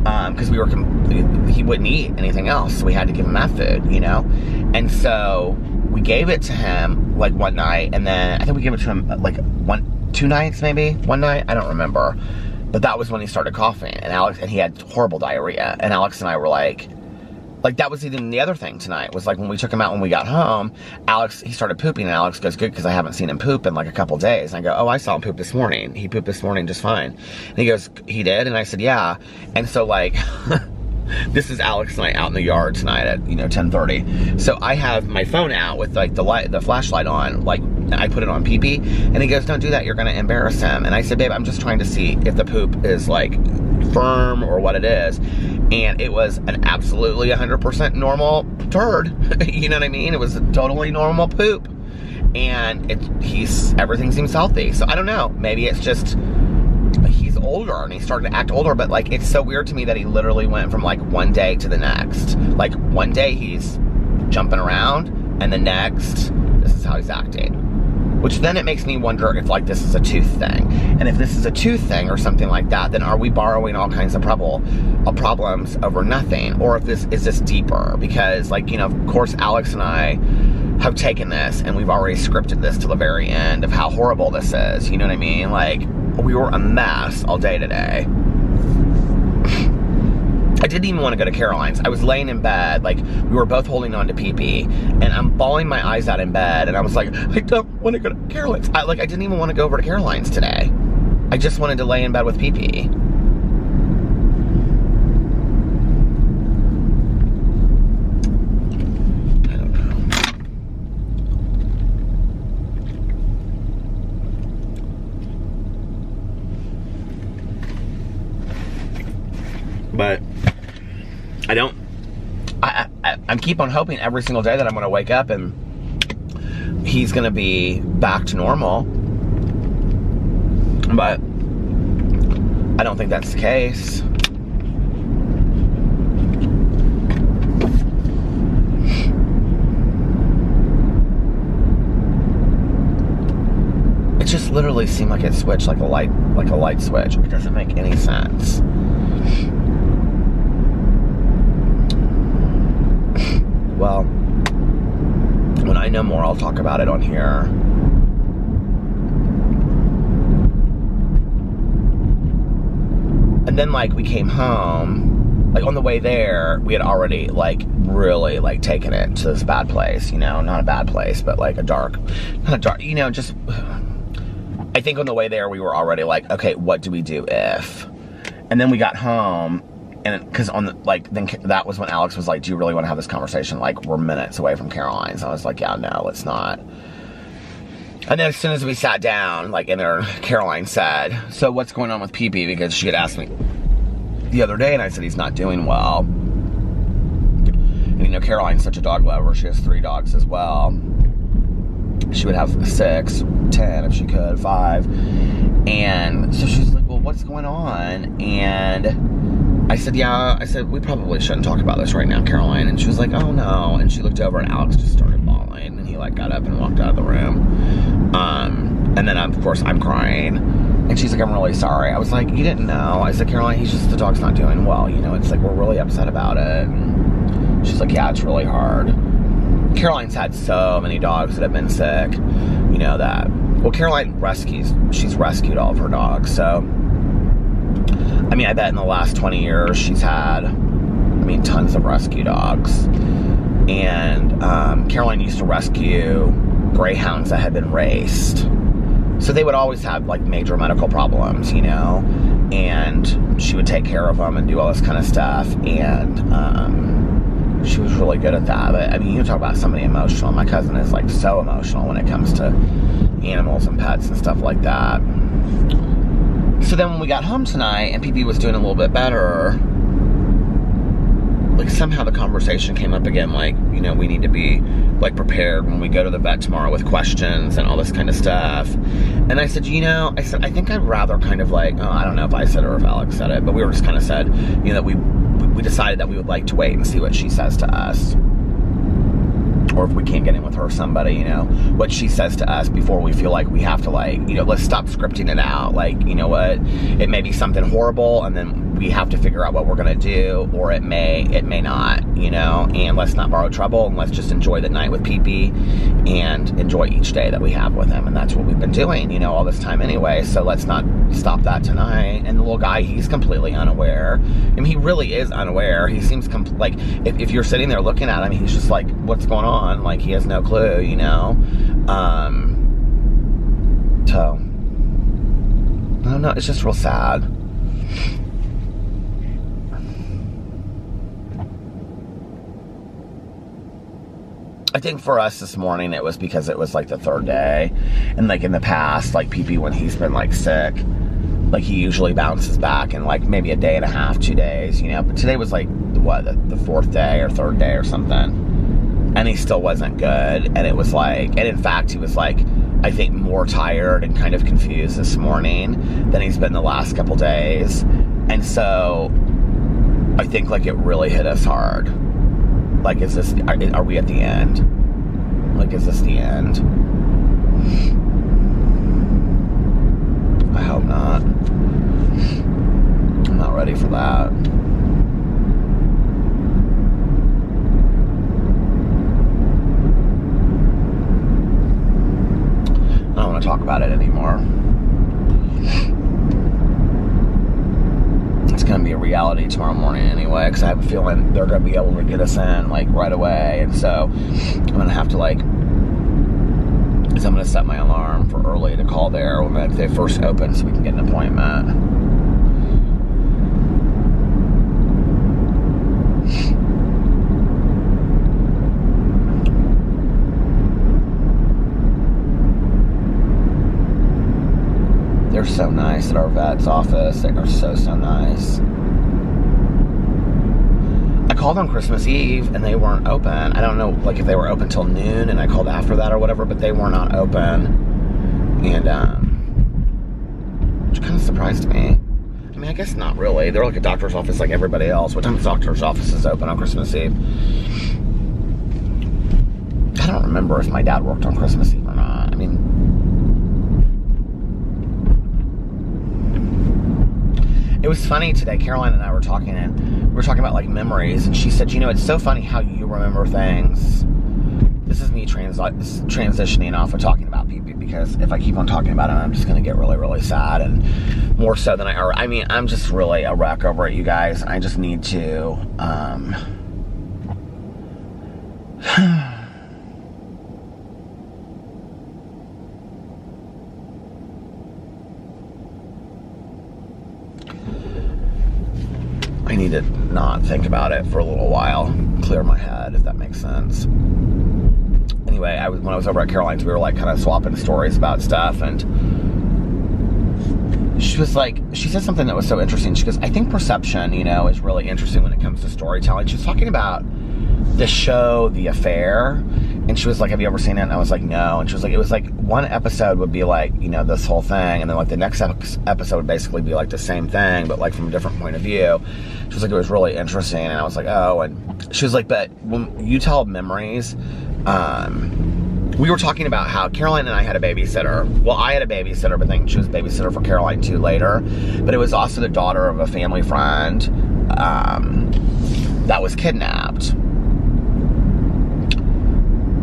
Because he wouldn't eat anything else, so we had to give him that food, you know? And so... we gave it to him, like, one night, and then I think we gave it to him, like, 2 nights, maybe? One night? I don't remember. But that was when he started coughing, and he had horrible diarrhea, and Alex and I were like, that was even the other thing tonight, was, like, when we took him out when we got home, he started pooping, and Alex goes, good, because I haven't seen him poop in, like, a couple days. And I go, oh, I saw him poop this morning. He pooped this morning just fine. And he goes, he did? And I said, yeah. And so, like... this is Alex and I out in the yard tonight at, 10:30. So I have my phone out with, like, the flashlight on, like, and I put it on PP, and he goes, don't do that, you're gonna embarrass him. And I said, babe, I'm just trying to see if the poop is, like, firm or what it is. And it was an absolutely 100% normal turd. You know what I mean? It was a totally normal poop. And everything seems healthy. So I don't know, maybe it's just... he's older and he's starting to act older, but, like, it's so weird to me that he literally went from, like, one day to the next. Like, one day he's jumping around, and the next, this is how he's acting. Which then it makes me wonder if, like, this is a tooth thing. And if this is a tooth thing or something like that, then are we borrowing all kinds of problems over nothing? Or if this is just deeper? Because, like, of course, Alex and I have taken this, and we've already scripted this to the very end of how horrible this is. You know what I mean? Like, we were a mess all day today. I didn't even want to go to Caroline's. I was laying in bed, like, we were both holding on to PP, and I'm bawling my eyes out in bed, and I was like, I don't want to go to Caroline's. I didn't even want to go over to Caroline's today. I just wanted to lay in bed with PP. I don't know. But I keep on hoping every single day that I'm going to wake up and he's going to be back to normal. But I don't think that's the case. It just literally seemed like it switched like a light switch. It doesn't make any sense. Well, when I know more, I'll talk about it on here. And then, like, we came home, like, on the way there, we had already, like, really, like, taken it to this bad place, not a bad place, but, like, not a dark, just, I think on the way there, we were already like, okay, what do we do if? And then we got home, and because then that was when Alex was like, do you really want to have this conversation? Like, we're minutes away from Caroline's. I was like, yeah, no, let's not. And then as soon as we sat down, like, in there, Caroline said, so what's going on with PP? Because she had asked me the other day, and I said he's not doing well. And, you know, Caroline's such a dog lover. She has 3 dogs as well. She would have 6, 10 if she could, 5. And so she's like, well, what's going on? And I said, yeah, we probably shouldn't talk about this right now, Caroline. And she was like, oh no. And she looked over and Alex just started bawling. And he like got up and walked out of the room. And then of course I'm crying. And she's like, I'm really sorry. I was like, you didn't know. I said, Caroline, the dog's not doing well. You know, it's like, we're really upset about it. And she's like, yeah, it's really hard. Caroline's had so many dogs that have been sick, you know, that, well, Caroline she's rescued all of her dogs. So, I mean, I bet in the last 20 years, she's had, tons of rescue dogs. And Caroline used to rescue greyhounds that had been raced. So they would always have, like, major medical problems, you know, and she would take care of them and do all this kind of stuff, and she was really good at that. But, you talk about somebody emotional. My cousin is, like, so emotional when it comes to animals and pets and stuff like that. So then when we got home tonight and PP was doing a little bit better, like, somehow the conversation came up again, like, you know, we need to be, like, prepared when we go to the vet tomorrow with questions and all this kind of stuff. And I said, you know, I think I'd rather kind of like, I don't know if I said it or if Alex said it, but we were just kind of said, you know, that we decided that we would like to wait and see what she says to us. Or if we can't get in with her or somebody, you know, what she says to us before we feel like we have to, like, you know, let's stop scripting it out. Like, you know what, it may be something horrible and then we have to figure out what we're going to do, or it may not, you know, and let's not borrow trouble and let's just enjoy the night with PP and enjoy each day that we have with him. And that's what we've been doing, you know, all this time anyway. So let's not stop that tonight. And the little guy, he's completely unaware. He really is unaware. He seems like, if you're sitting there looking at him, he's just like, what's going on? Like, he has no clue, you know. So I don't know, it's just real sad. I think for us this morning, it was because it was like the 3rd day. And like in the past, like PP, when he's been like sick, like he usually bounces back in like maybe a day and a half, 2 days, you know. But today was like, what, the 4th day or 3rd day or something. And he still wasn't good. And it was like, and in fact, he was like, I think more tired and kind of confused this morning than he's been the last couple days. And so I think like it really hit us hard. Like, are we at the end? Like, is this the end? I hope not. I'm not ready for that. I don't want to talk about it anymore. It's going to be a reality tomorrow morning anyway, because I have a feeling they're going to be able to get us in, like, right away. And so I'm going to have to, like, because I'm going to set my alarm for early to call there when they first open so we can get an appointment. They're so nice at our vet's office. They are so nice. I called on Christmas Eve and they weren't open. I don't know, like, if they were open till noon and I called after that or whatever, but they were not open. And, which kind of surprised me. I mean, I guess not really. They're like a doctor's office like everybody else. What time is doctor's office is open on Christmas Eve? I don't remember if my dad worked on Christmas Eve or not. I mean, it was funny today. Caroline and I were talking, and we were talking about, like, memories, and she said, you know, it's so funny how you remember things. This is me transitioning off of talking about PP, because if I keep on talking about it, I'm just going to get really, really sad, and more so than I mean, I'm just really a wreck over it, you guys. I just need to, I need to not think about it for a little while, clear my head, if that makes sense. Anyway, when I was over at Caroline's, we were like kind of swapping stories about stuff, and she was like, she said something that was so interesting. She goes, I think perception, you know, is really interesting when it comes to storytelling. She was talking about the show, The Affair, and she was like, have you ever seen it? And I was like, no. And she was like, it was like one episode would be like, you know, this whole thing, and then like the next episode would basically be like the same thing, but like from a different point of view. She was like, it was really interesting, and I was like, oh. And she was like, but when you tell memories, we were talking about how Caroline and I had a babysitter. Well, I had a babysitter, but then she was a babysitter for Caroline too later. But it was also the daughter of a family friend that was kidnapped.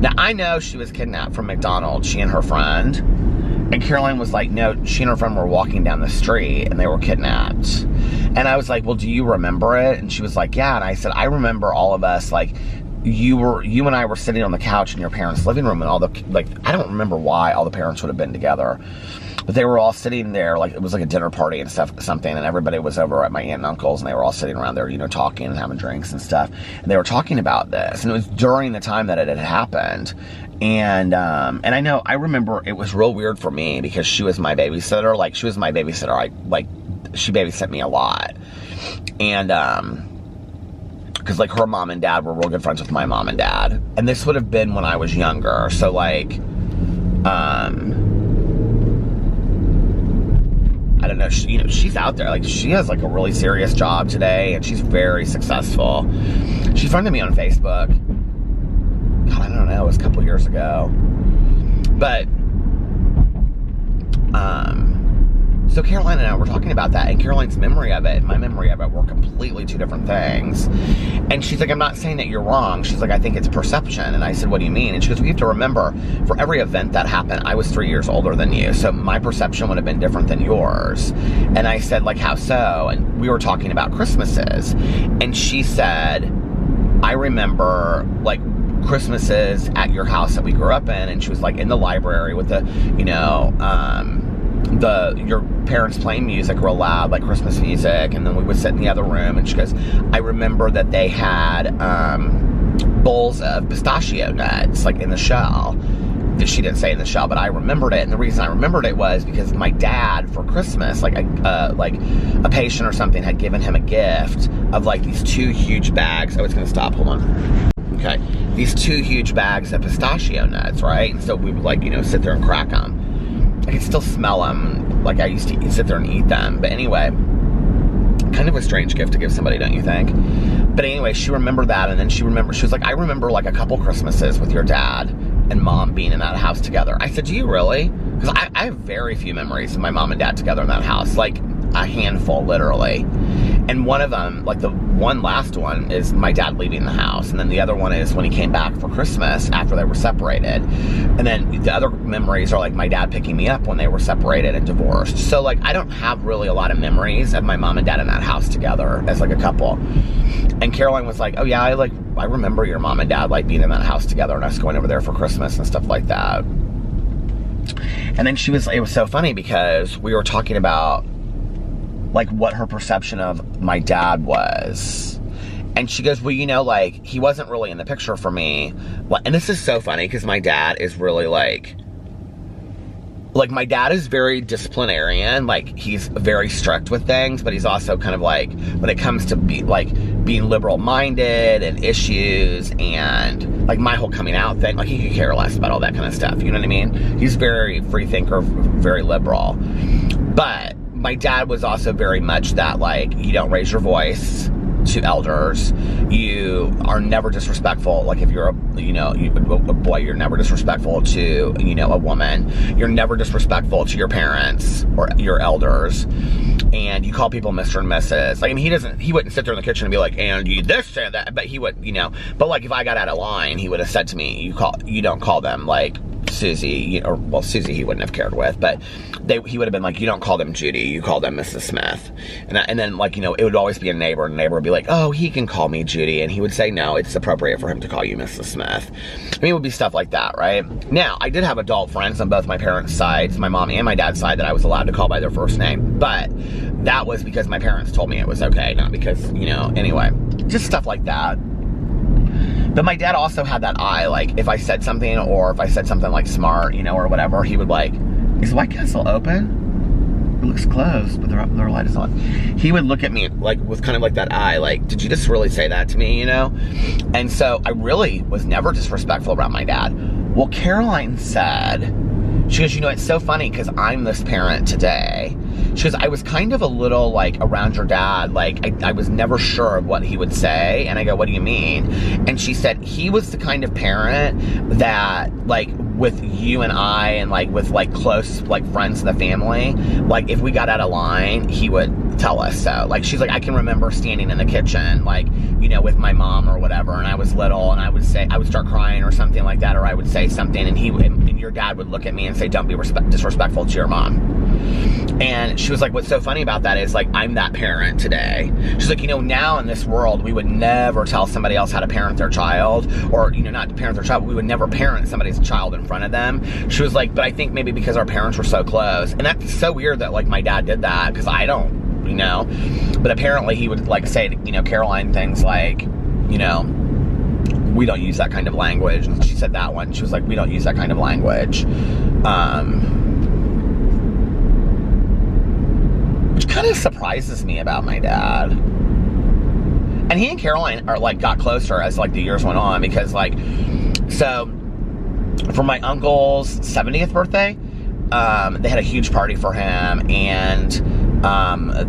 Now, I know she was kidnapped from McDonald's, she and her friend. And Caroline was like, no, she and her friend were walking down the street and they were kidnapped. And I was like, well, do you remember it? And she was like, yeah. And I said, I remember all of us, like, you and I were sitting on the couch in your parents' living room, and all the, like, I don't remember why all the parents would have been together, but they were all sitting there, like, it was like a dinner party and stuff, something, and everybody was over at my aunt and uncle's, and they were all sitting around there, you know, talking and having drinks and stuff, and they were talking about this, and it was during the time that it had happened. And I know, I remember it was real weird for me because she was my babysitter, like, she was my babysitter, she babysat me a lot, and, because, like, her mom and dad were real good friends with my mom and dad. And this would have been when I was younger. So, like, I don't know, you know, she's out there. Like, she has, like, a really serious job today, and she's very successful. She friended me on Facebook. God, I don't know, it was a couple years ago. But, so Caroline and I were talking about that, and Caroline's memory of it and my memory of it were completely two different things. And she's like, I'm not saying that you're wrong. She's like, I think it's perception. And I said, what do you mean? And she goes, we have to remember, for every event that happened, I was 3 years older than you, so my perception would have been different than yours. And I said, like, how so? And we were talking about Christmases. And she said, I remember, like, Christmases at your house that we grew up in. And she was like, in the library with the, you know, your parents playing music real loud, like Christmas music, and then we would sit in the other room, and she goes, I remember that they had bowls of pistachio nuts, like, in the shell. She didn't say in the shell, but I remembered it, and the reason I remembered it was because my dad, for Christmas, like a patient or something had given him a gift of, like, these 2 huge bags. Oh, it's gonna stop, hold on. Okay, these 2 huge bags of pistachio nuts, right? And so we would, like, you know, sit there and crack them. I could still smell them, like I used to sit there and eat them. But anyway, kind of a strange gift to give somebody, don't you think? But anyway, she remembered that, and then she was like, I remember, like, a couple Christmases with your dad and mom being in that house together. I said, do you really? Because I have very few memories of my mom and dad together in that house, like a handful, literally. And one of them, like the last one, is my dad leaving the house. And then the other one is when he came back for Christmas after they were separated. And then the other memories are like my dad picking me up when they were separated and divorced. So, like, I don't have really a lot of memories of my mom and dad in that house together as, like, a couple. And Caroline was like, oh yeah, I remember your mom and dad, like, being in that house together and us going over there for Christmas and stuff like that. And then it was so funny because we were talking about, like, what her perception of my dad was. And she goes, well, you know, like, he wasn't really in the picture for me. And this is so funny because my dad is really, like, my dad is very disciplinarian. Like, he's very strict with things, but he's also kind of, like, when it comes to being liberal-minded and issues and, like, my whole coming out thing, like, he could care less about all that kind of stuff. You know what I mean? He's very free thinker, very liberal. But my dad was also very much that, like, you don't raise your voice to elders. You are never disrespectful. Like, if you're a boy, you're never disrespectful to, you know, a woman. You're never disrespectful to your parents or your elders. And you call people Mr. and Mrs. Like, I mean, he wouldn't sit there in the kitchen and be like, and you this and that, but he would, you know, but, like, if I got out of line, he would have said to me, you don't call them, like, Susie, or, well, Susie he wouldn't have cared with, but he would have been like, you don't call them Judy, you call them Mrs. Smith. And then, like, you know, it would always be a neighbor, and the neighbor would be like, oh, he can call me Judy, and he would say, no, it's appropriate for him to call you Mrs. Smith. I mean, it would be stuff like that, right? Now, I did have adult friends on both my parents' sides, my mom and my dad's side, that I was allowed to call by their first name, but that was because my parents told me it was okay, not because, you know, anyway, just stuff like that. But my dad also had that eye, like, if I said something, or if I said something, like, smart, you know, or whatever, he would, like, is White Castle open? looks closed, but their light is on. He would look at me like with kind of like that eye, like, did you just really say that to me, you know? And so I really was never disrespectful about my dad. Well, Caroline said, she goes, you know, it's so funny because I'm this parent today. She goes, I was kind of a little like around your dad, like I was never sure of what he would say. And I go, what do you mean? And she said, he was the kind of parent that like with you and I and like with like close like friends in the family, like if we got out of line, he would tell us so. Like she's like, I can remember standing in the kitchen, like, you know, with my mom or whatever, and I was little and I would start crying or something like that, or I would say something and your dad would look at me and say, don't be disrespectful to your mom. And she was like, what's so funny about that is like, I'm that parent today. She's like, you know, now in this world, we would never tell somebody else how to parent their child, or, you know, not to parent their child, but we would never parent somebody's child in front of them. She was like, but I think maybe because our parents were so close. And that's so weird that like my dad did that, because I don't, you know, but apparently he would like say, you know, Caroline things like, you know, we don't use that kind of language. And she said that one. She was like, we don't use that kind of language. Which kind of surprises me about my dad. And he and Caroline are like got closer as like the years went on, because like, so for my uncle's 70th birthday, they had a huge party for him, and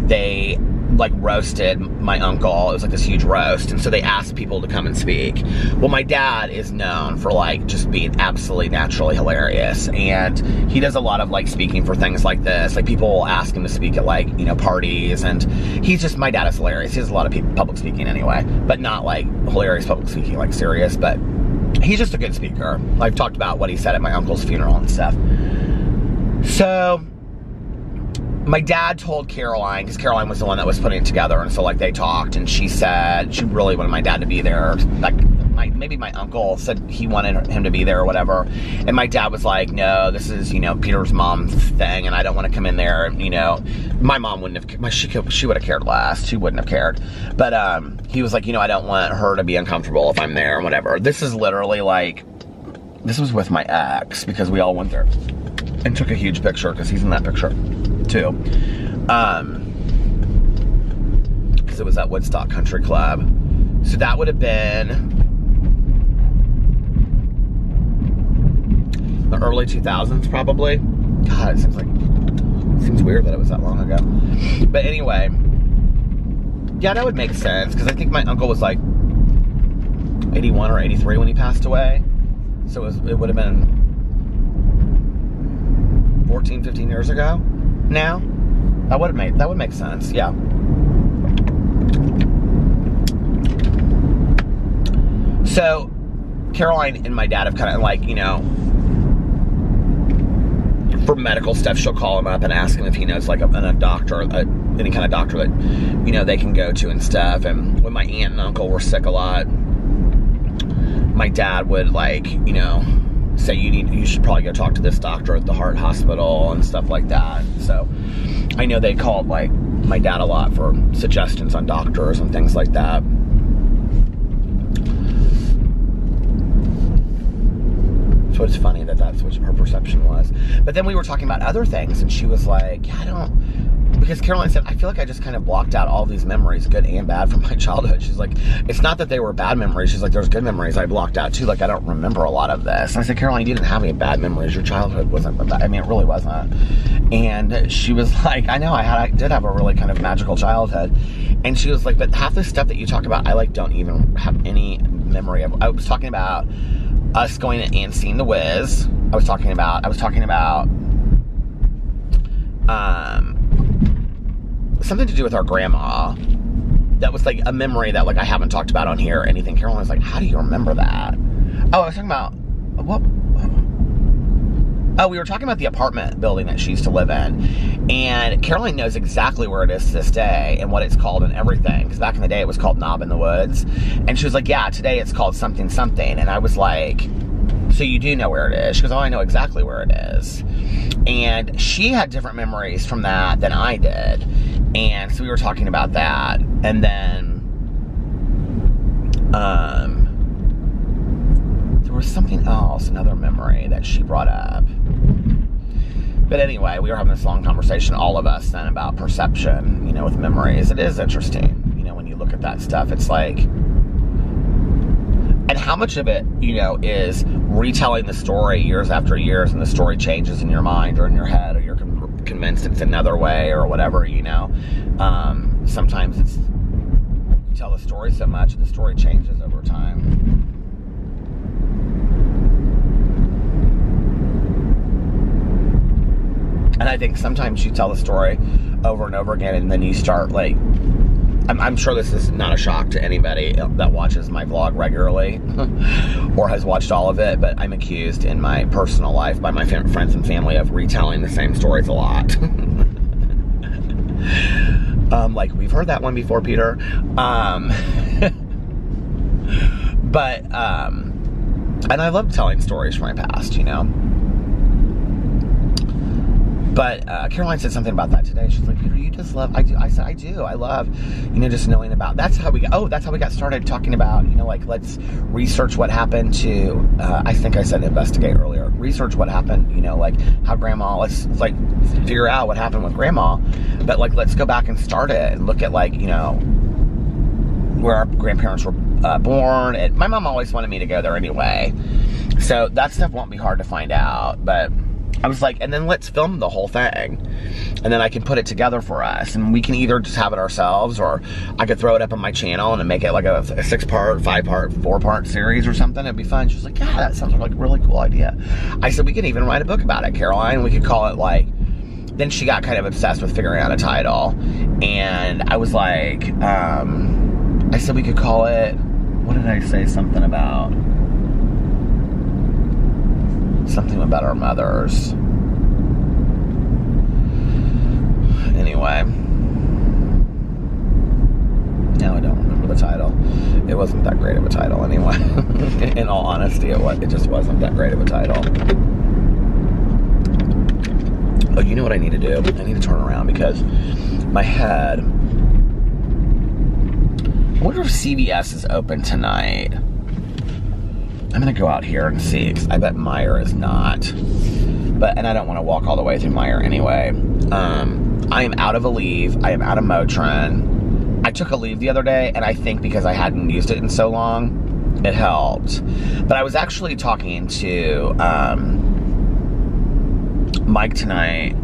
they like roasted my uncle. It was like this huge roast, and so they asked people to come and speak. Well, my dad is known for like just being absolutely naturally hilarious, and he does a lot of like speaking for things like this. Like people will ask him to speak at like, you know, parties, and he's just, my dad is hilarious. He does a lot of public speaking anyway, but not like hilarious public speaking, like serious, but he's just a good speaker. I've talked about what he said at my uncle's funeral and stuff. So my dad told Caroline, because Caroline was the one that was putting it together, and so like they talked, and she said she really wanted my dad to be there. Like maybe my uncle said he wanted him to be there or whatever, and my dad was like, no, this is, you know, Peter's mom's thing, and I don't want to come in there. You know, my mom wouldn't have, she would have cared less. She wouldn't have cared, but he was like, you know, I don't want her to be uncomfortable if I'm there or whatever. This is literally like, this was with my ex, because we all went there and took a huge picture, because he's in that picture too, because it was at Woodstock Country Club. So that would have been the early 2000s, probably. God, it seems weird that it was that long ago. But anyway, yeah, that would make sense, because I think my uncle was like 81 or 83 when he passed away. So it would have been 14, 15 years ago now. That would make sense, yeah. So Caroline and my dad have kind of like, you know, for medical stuff, she'll call him up and ask him if he knows like a doctor, any kind of doctor that, you know, they can go to and stuff. And when my aunt and uncle were sick a lot, my dad would like, you know, say you should probably go talk to this doctor at the heart hospital and stuff like that. So I know they called like my dad a lot for suggestions on doctors and things like that. So it's funny that that's what her perception was. But then we were talking about other things, and she was like, yeah, because Caroline said, I feel like I just kind of blocked out all these memories, good and bad, from my childhood. She's like, it's not that they were bad memories. She's like, there's good memories I blocked out too. Like, I don't remember a lot of this. And I said, Caroline, you didn't have any bad memories. Your childhood wasn't bad. I mean, it really wasn't. And she was like, I know, I did have a really kind of magical childhood. And she was like, but half the stuff that you talk about, I like don't even have any memory of. I was talking about us going and seeing The Wiz. I was talking about something to do with our grandma. That was like a memory that like I haven't talked about on here or anything. Caroline was like, how do you remember that? Oh, I was talking about, what? Oh, we were talking about the apartment building that she used to live in. And Caroline knows exactly where it is to this day and what it's called and everything. Because back in the day, it was called Knob in the Woods. And she was like, yeah, today it's called something something. And I was like, so you do know where it is? She goes, oh, I know exactly where it is. And she had different memories from that than I did. And so we were talking about that. And then there was something else, another memory that she brought up. But anyway, we were having this long conversation, all of us, then about perception, you know, with memories. It is interesting, you know, when you look at that stuff. It's like, and how much of it, you know, is retelling the story years after years, and the story changes in your mind or in your head, or you're convinced it's another way or whatever, you know. Sometimes it's, you tell the story so much, the story changes over time. And I think sometimes you tell the story over and over again, and then you start like, I'm sure this is not a shock to anybody that watches my vlog regularly or has watched all of it, but I'm accused in my personal life by my friends and family of retelling the same stories a lot. Like, we've heard that one before, Peter. But, and I love telling stories from my past, you know. But Caroline said something about that today. She's like, Peter, you just love, I do. I said, I do. I love, you know, just knowing about, that's how we got started talking about, you know, like, let's research what happened to, I think I said investigate earlier. Research what happened, you know, like how grandma, let's like figure out what happened with grandma. But like, let's go back and start it and look at, like, you know, where our grandparents were born. And my mom always wanted me to go there anyway. So that stuff won't be hard to find out. But I was like, and then let's film the whole thing. And then I can put it together for us. And we can either just have it ourselves, or I could throw it up on my channel and make it like a 6-part, 5-part, 4-part series or something. It'd be fun. She was like, yeah, that sounds like a really cool idea. I said, we could even write a book about it, Caroline. We could call it like, then she got kind of obsessed with figuring out a title. And I was like, I said we could call it, what did I say? Something about our mothers. Anyway, now I don't remember the title. It wasn't that great of a title anyway. In all honesty, it just wasn't that great of a title. Oh, you know what I need to do? I need to turn around because my head, I wonder if CVS is open tonight. I'm gonna go out here and see, because I bet Meijer is not. And I don't want to walk all the way through Meijer anyway. I am out of Aleve. I am out of Motrin. I took Aleve the other day, and I think because I hadn't used it in so long, it helped. But I was actually talking to Mike tonight,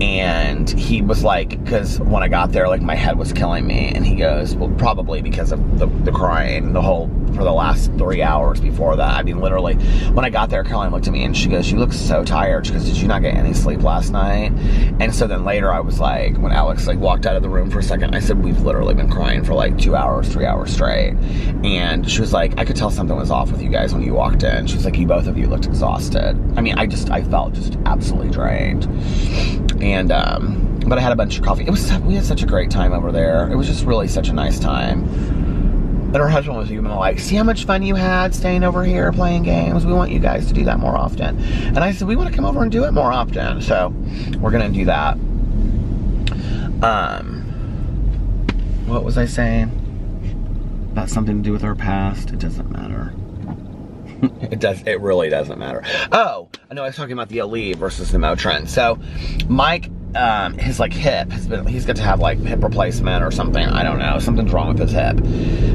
and he was like, because when I got there, like, my head was killing me, and he goes, well, probably because of the crying, for the last 3 hours before that. I mean, literally, when I got there, Caroline looked at me and she goes, you look so tired. She goes, did you not get any sleep last night? And so then later I was like, when Alex like walked out of the room for a second, I said, we've literally been crying for like 2 hours, 3 hours straight. And she was like, I could tell something was off with you guys when you walked in. She was like, both of you looked exhausted. I mean, I felt just absolutely drained. And, but I had a bunch of coffee. We had such a great time over there. It was just really such a nice time. And her husband was even like, see how much fun you had staying over here playing games? We want you guys to do that more often. And I said, we want to come over and do it more often. So we're going to do that. What was I saying? About something to do with our past? It doesn't matter. It really doesn't matter. Oh, I know I was talking about the Aleve versus the Motrin. So Mike, his like hip he's got to have like hip replacement or something. I don't know. Something's wrong with his hip.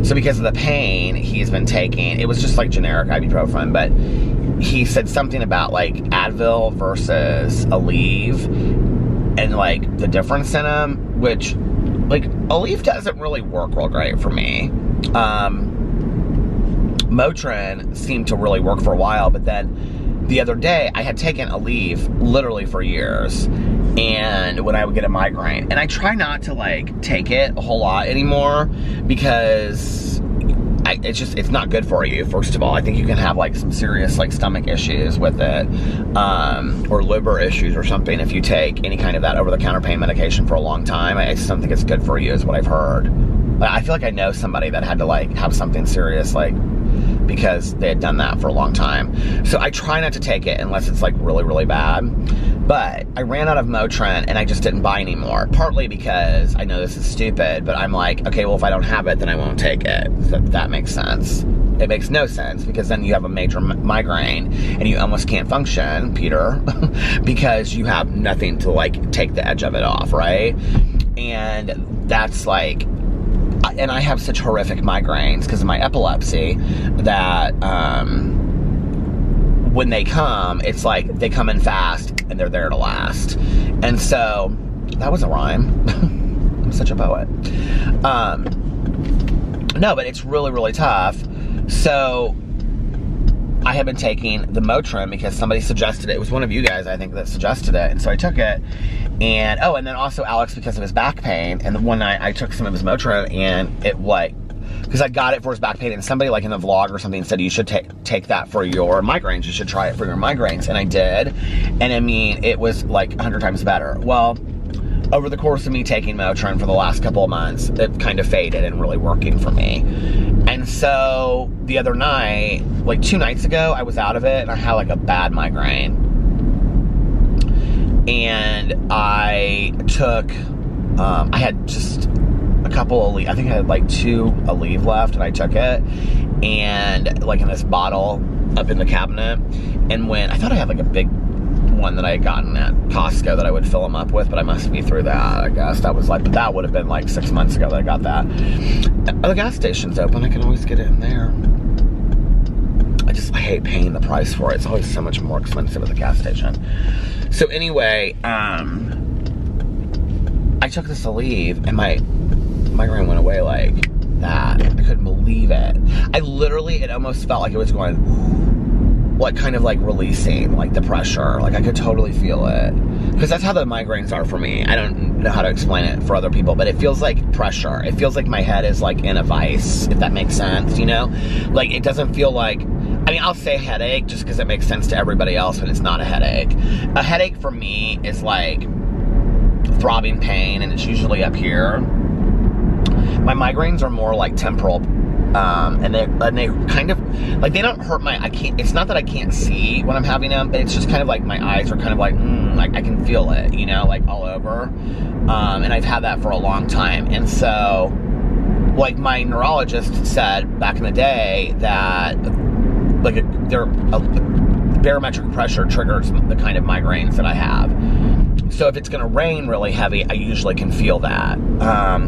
So because of the pain he's been taking, it was just like generic ibuprofen, but he said something about like Advil versus Aleve and like the difference in them, which like Aleve doesn't really work real great for me. Motrin seemed to really work for a while, but then the other day I had taken Aleve literally for years, and when I would get a migraine, and I try not to like take it a whole lot anymore because it's not good for you. First of all, I think you can have like some serious like stomach issues with it, or liver issues or something if you take any kind of that over-the-counter pain medication for a long time. I just don't think it's good for you, is what I've heard. I feel like I know somebody that had to like have something serious like because they had done that for a long time. So I try not to take it unless it's like really, really bad. But I ran out of Motrin and I just didn't buy anymore. Partly because I know this is stupid, but I'm like, okay, well, if I don't have it, then I won't take it. So that makes sense. It makes no sense, because then you have a major migraine and you almost can't function, Peter, because you have nothing to like take the edge of it off, right? And that's like, and I have such horrific migraines because of my epilepsy that when they come, it's like they come in fast and they're there to last. And so that was a rhyme. I'm such a poet. No, but it's really, really tough. So I have been taking the Motrin because somebody suggested it. It was one of you guys, I think, that suggested it. And so I took it. And, oh, and then also Alex, because of his back pain. And one night I took some of his Motrin, and it like, because I got it for his back pain, and somebody like in a vlog or something said you should take that for your migraines. You should try it for your migraines. And I did. And I mean, it was like 100 times better. Well, over the course of me taking Motrin for the last couple of months, it kind of faded and really working for me. And so the other night, like 2 nights ago, I was out of it and I had like a bad migraine. And I took, I had just a couple of, I think I had like 2 Aleve left, and I took it, and like in this bottle up in the cabinet. And when I thought I had like a big one that I had gotten at Costco that I would fill them up with, but I must be through that, I guess. That was like, but that would have been like 6 months ago that I got that. The gas station's open, I can always get it in there. I hate paying the price for it. It's always so much more expensive at the gas station. So anyway, I took this Aleve, and my migraine went away like that. I couldn't believe it. I literally, it almost felt like it was going, like kind of like releasing like the pressure. Like I could totally feel it, because that's how the migraines are for me. I don't know how to explain it for other people, but it feels like pressure. It feels like my head is like in a vice, if that makes sense, you know? Like it doesn't feel like, I mean, I'll say headache just because it makes sense to everybody else, but it's not a headache. A headache for me is like throbbing pain, and it's usually up here. My migraines are more like temporal, and they kind of, like, they don't hurt my, it's not that I can't see when I'm having them, but it's just kind of like my eyes are kind of like I can feel it, you know, like all over. And I've had that for a long time. And so, like, my neurologist said back in the day that, like, barometric pressure triggers the kind of migraines that I have. So if it's going to rain really heavy, I usually can feel that,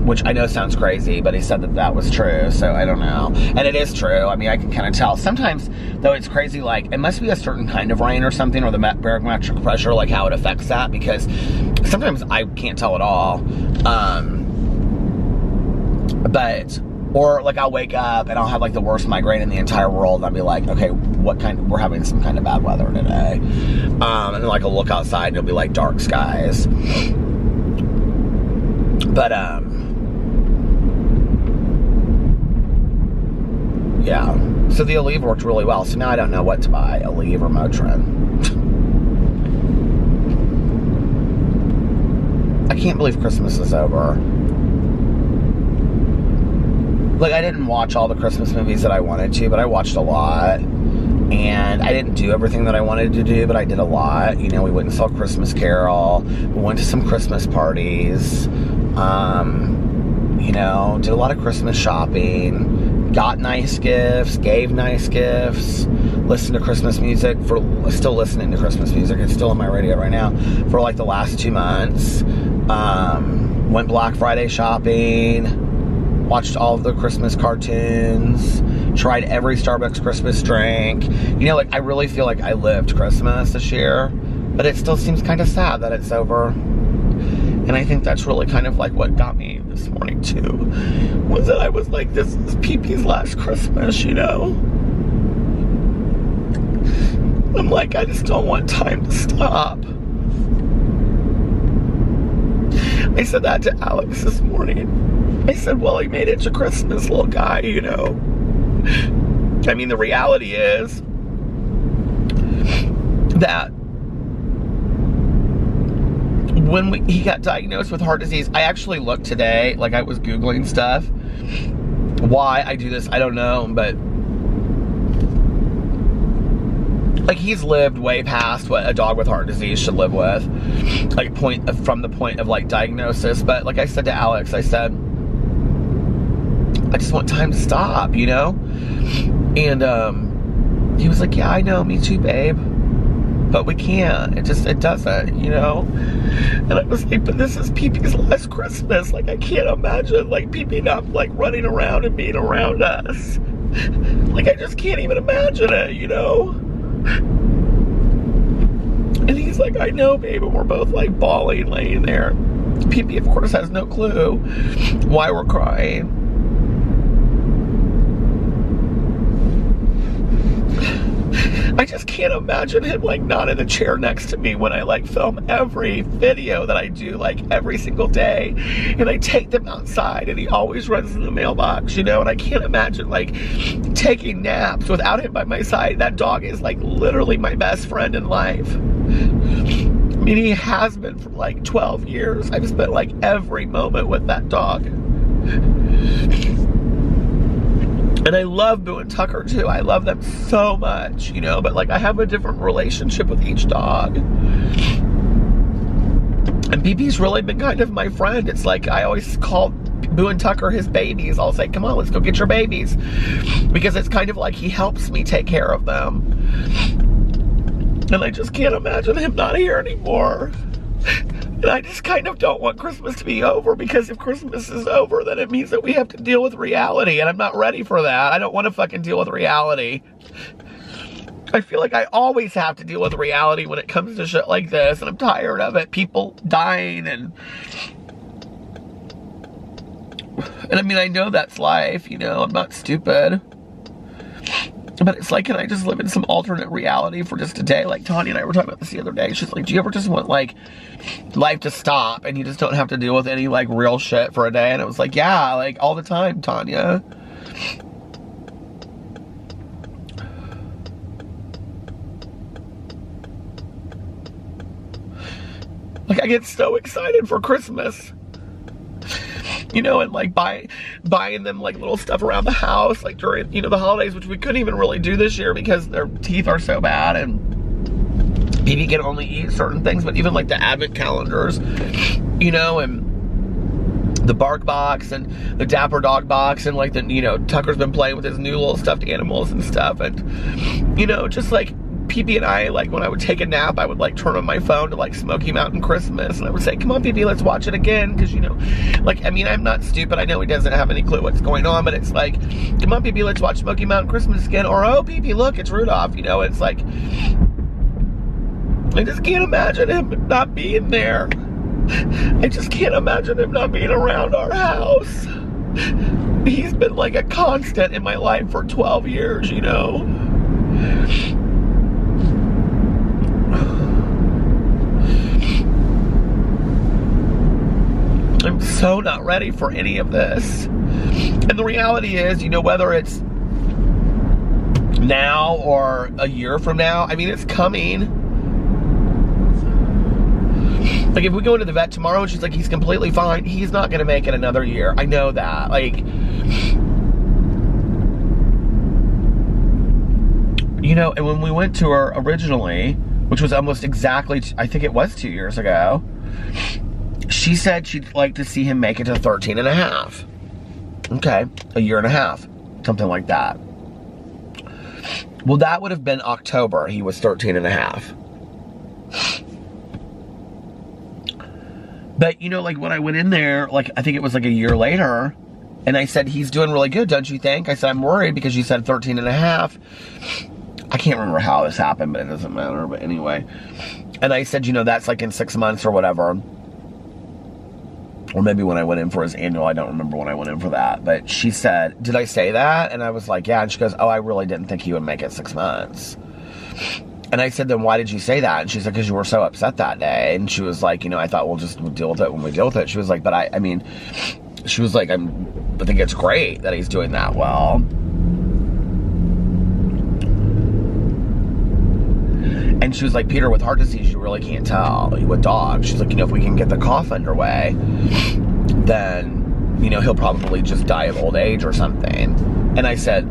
which I know sounds crazy, but he said that that was true, so I don't know. And it is true. I mean, I can kind of tell. Sometimes, though, it's crazy, like, it must be a certain kind of rain or something, or the barometric pressure, like how it affects that, because sometimes I can't tell at all. Or, like, I'll wake up and I'll have, like, the worst migraine in the entire world, and I'll be like, okay, we're having some kind of bad weather today. And then, like, I'll look outside and it'll be, like, dark skies. But, yeah. So the Aleve worked really well. So now I don't know what to buy, Aleve or Motrin. I can't believe Christmas is over. Like, I didn't watch all the Christmas movies that I wanted to, but I watched a lot. And I didn't do everything that I wanted to do, but I did a lot. You know, we went and saw Christmas Carol. We went to some Christmas parties. You know, did a lot of Christmas shopping. Got nice gifts, gave nice gifts. Listened to Christmas music. Still listening to Christmas music. It's still on my radio right now. For like the last 2 months. Went Black Friday shopping. Watched all of the Christmas cartoons, tried every Starbucks Christmas drink. You know, like, I really feel like I lived Christmas this year, but it still seems kind of sad that it's over. And I think that's really kind of like what got me this morning too, was that I was like, this is Pee-Pee's last Christmas, you know? I'm like, I just don't want time to stop. I said that to Alex this morning. I said, well, he made it to Christmas, little guy, you know. I mean, the reality is that when he got diagnosed with heart disease, I actually looked today, like I was Googling stuff. Why I do this, I don't know, but like, he's lived way past what a dog with heart disease should live with, like from the point of like diagnosis. But like I said to Alex, I said, I just want time to stop, you know? And he was like, yeah, I know, me too, babe. But we can't. It doesn't, you know? And I was like, but this is Pee-Pee's last Christmas. Like, I can't imagine, like, Pee-Pee not, like, running around and being around us. Like, I just can't even imagine it, you know? And he's like, I know, babe. And we're both, like, bawling, laying there. Pee-Pee, of course, has no clue why we're crying. I just can't imagine him, like, not in the chair next to me when I, like, film every video that I do, like, every single day. And I take them outside, and he always runs in the mailbox, you know? And I can't imagine, like, taking naps without him by my side. That dog is, like, literally my best friend in life. I mean, he has been for, like, 12 years. I've spent, like, every moment with that dog. And I love Boo and Tucker too. I love them so much, you know, but like I have a different relationship with each dog. And Pee-Pee's really been kind of my friend. It's like I always call Boo and Tucker his babies. I'll say, come on, let's go get your babies. Because it's kind of like he helps me take care of them. And I just can't imagine him not here anymore. And I just kind of don't want Christmas to be over, because if Christmas is over, then it means that we have to deal with reality, and I'm not ready for that. I don't want to fucking deal with reality. I feel like I always have to deal with reality when it comes to shit like this, and I'm tired of it. People dying, and I mean, I know that's life, you know, I'm not stupid. But it's like, can I just live in some alternate reality for just a day? Like, Tanya and I were talking about this the other day. She's like, do you ever just want, like, life to stop and you just don't have to deal with any, like, real shit for a day? And I was like, yeah, like, all the time, Tanya. Like, I get so excited for Christmas. You know, and like buying them like little stuff around the house, like during, you know, the holidays, which we couldn't even really do this year because their teeth are so bad and Pee-Pee can only eat certain things. But even like the advent calendars, you know, and the bark box and the Dapper Dog box, and like the, you know, Tucker's been playing with his new little stuffed animals and stuff. And, you know, just like Pee-Pee and I, like when I would take a nap, I would like turn on my phone to like Smoky Mountain Christmas, and I would say, come on, Pee-Pee, let's watch it again, because, you know, like, I mean, I'm not stupid, I know he doesn't have any clue what's going on, but it's like, come on, Pee-Pee, let's watch Smoky Mountain Christmas again, or, oh, Pee-Pee, look, it's Rudolph, you know? It's like, I just can't imagine him not being there. I just can't imagine him not being around our house. He's been like a constant in my life for 12 years, you know? I'm so not ready for any of this. And the reality is, you know, whether it's now or a year from now, I mean, it's coming. Like, if we go into the vet tomorrow and she's like, he's completely fine, he's not gonna make it another year. I know that. Like, you know, and when we went to her originally, which was almost exactly, I think it was 2 years ago, she said she'd like to see him make it to 13 and a half. Okay, a year and a half, something like that. Well, that would have been October. He was 13 and a half. But, you know, like when I went in there, like I think it was like a year later, and I said, he's doing really good, don't you think? I said, I'm worried because you said 13 and a half. I can't remember how this happened, but it doesn't matter. But anyway, and I said, you know, that's like in 6 months or whatever. Or maybe when I went in for his annual, I don't remember when I went in for that. But she said, did I say that? And I was like, yeah. And she goes, oh, I really didn't think he would make it 6 months. And I said, then why did you say that? And she said, because you were so upset that day. And she was like, you know, I thought we'll deal with it when we deal with it. She was like, but I mean, she was like, I think it's great that he's doing that well. And she was like, Peter, with heart disease, you really can't tell with dogs. She's like, you know, if we can get the cough underway, then, you know, he'll probably just die of old age or something. And I said,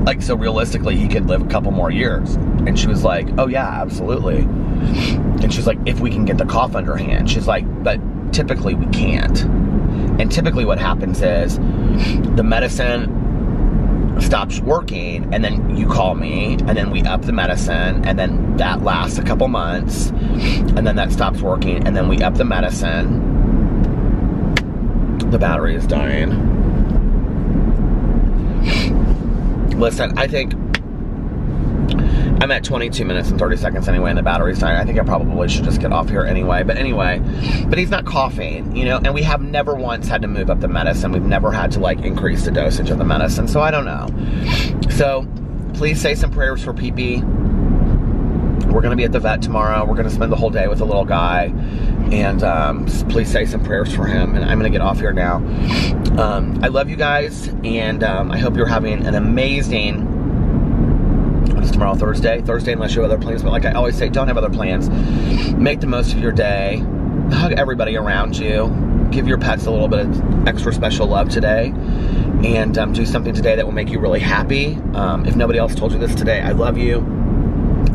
like, so realistically, he could live a couple more years. And she was like, oh yeah, absolutely. And she's like, if we can get the cough underhand. She's like, but typically we can't. And typically what happens is the medicine stops working, and then you call me, and then we up the medicine, and then that lasts a couple months, and then that stops working, and then we up the medicine. The battery is dying. Listen, I think I'm at 22 minutes and 30 seconds anyway, and the battery's dying. I think I probably should just get off here anyway. But he's not coughing, you know, and we have never once had to move up the medicine. We've never had to, like, increase the dosage of the medicine. So I don't know. So please say some prayers for Pee-Pee. We're going to be at the vet tomorrow. We're going to spend the whole day with the little guy. And please say some prayers for him. And I'm going to get off here now. I love you guys. And I hope you're having an amazing... What is tomorrow? Thursday? Thursday, unless you have other plans. But like I always say, don't have other plans. Make the most of your day. Hug everybody around you. Give your pets a little bit of extra special love today. And do something today that will make you really happy. If nobody else told you this today, I love you.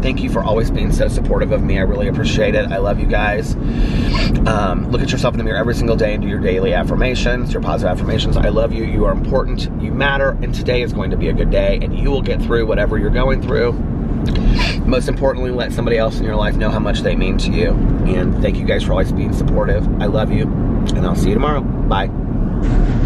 Thank you for always being so supportive of me. I really appreciate it. I love you guys. Look at yourself in the mirror every single day and do your daily affirmations, your positive affirmations. I love you. You are important. You matter. And today is going to be a good day. And you will get through whatever you're going through. Most importantly, let somebody else in your life know how much they mean to you. And thank you guys for always being supportive. I love you. And I'll see you tomorrow. Bye.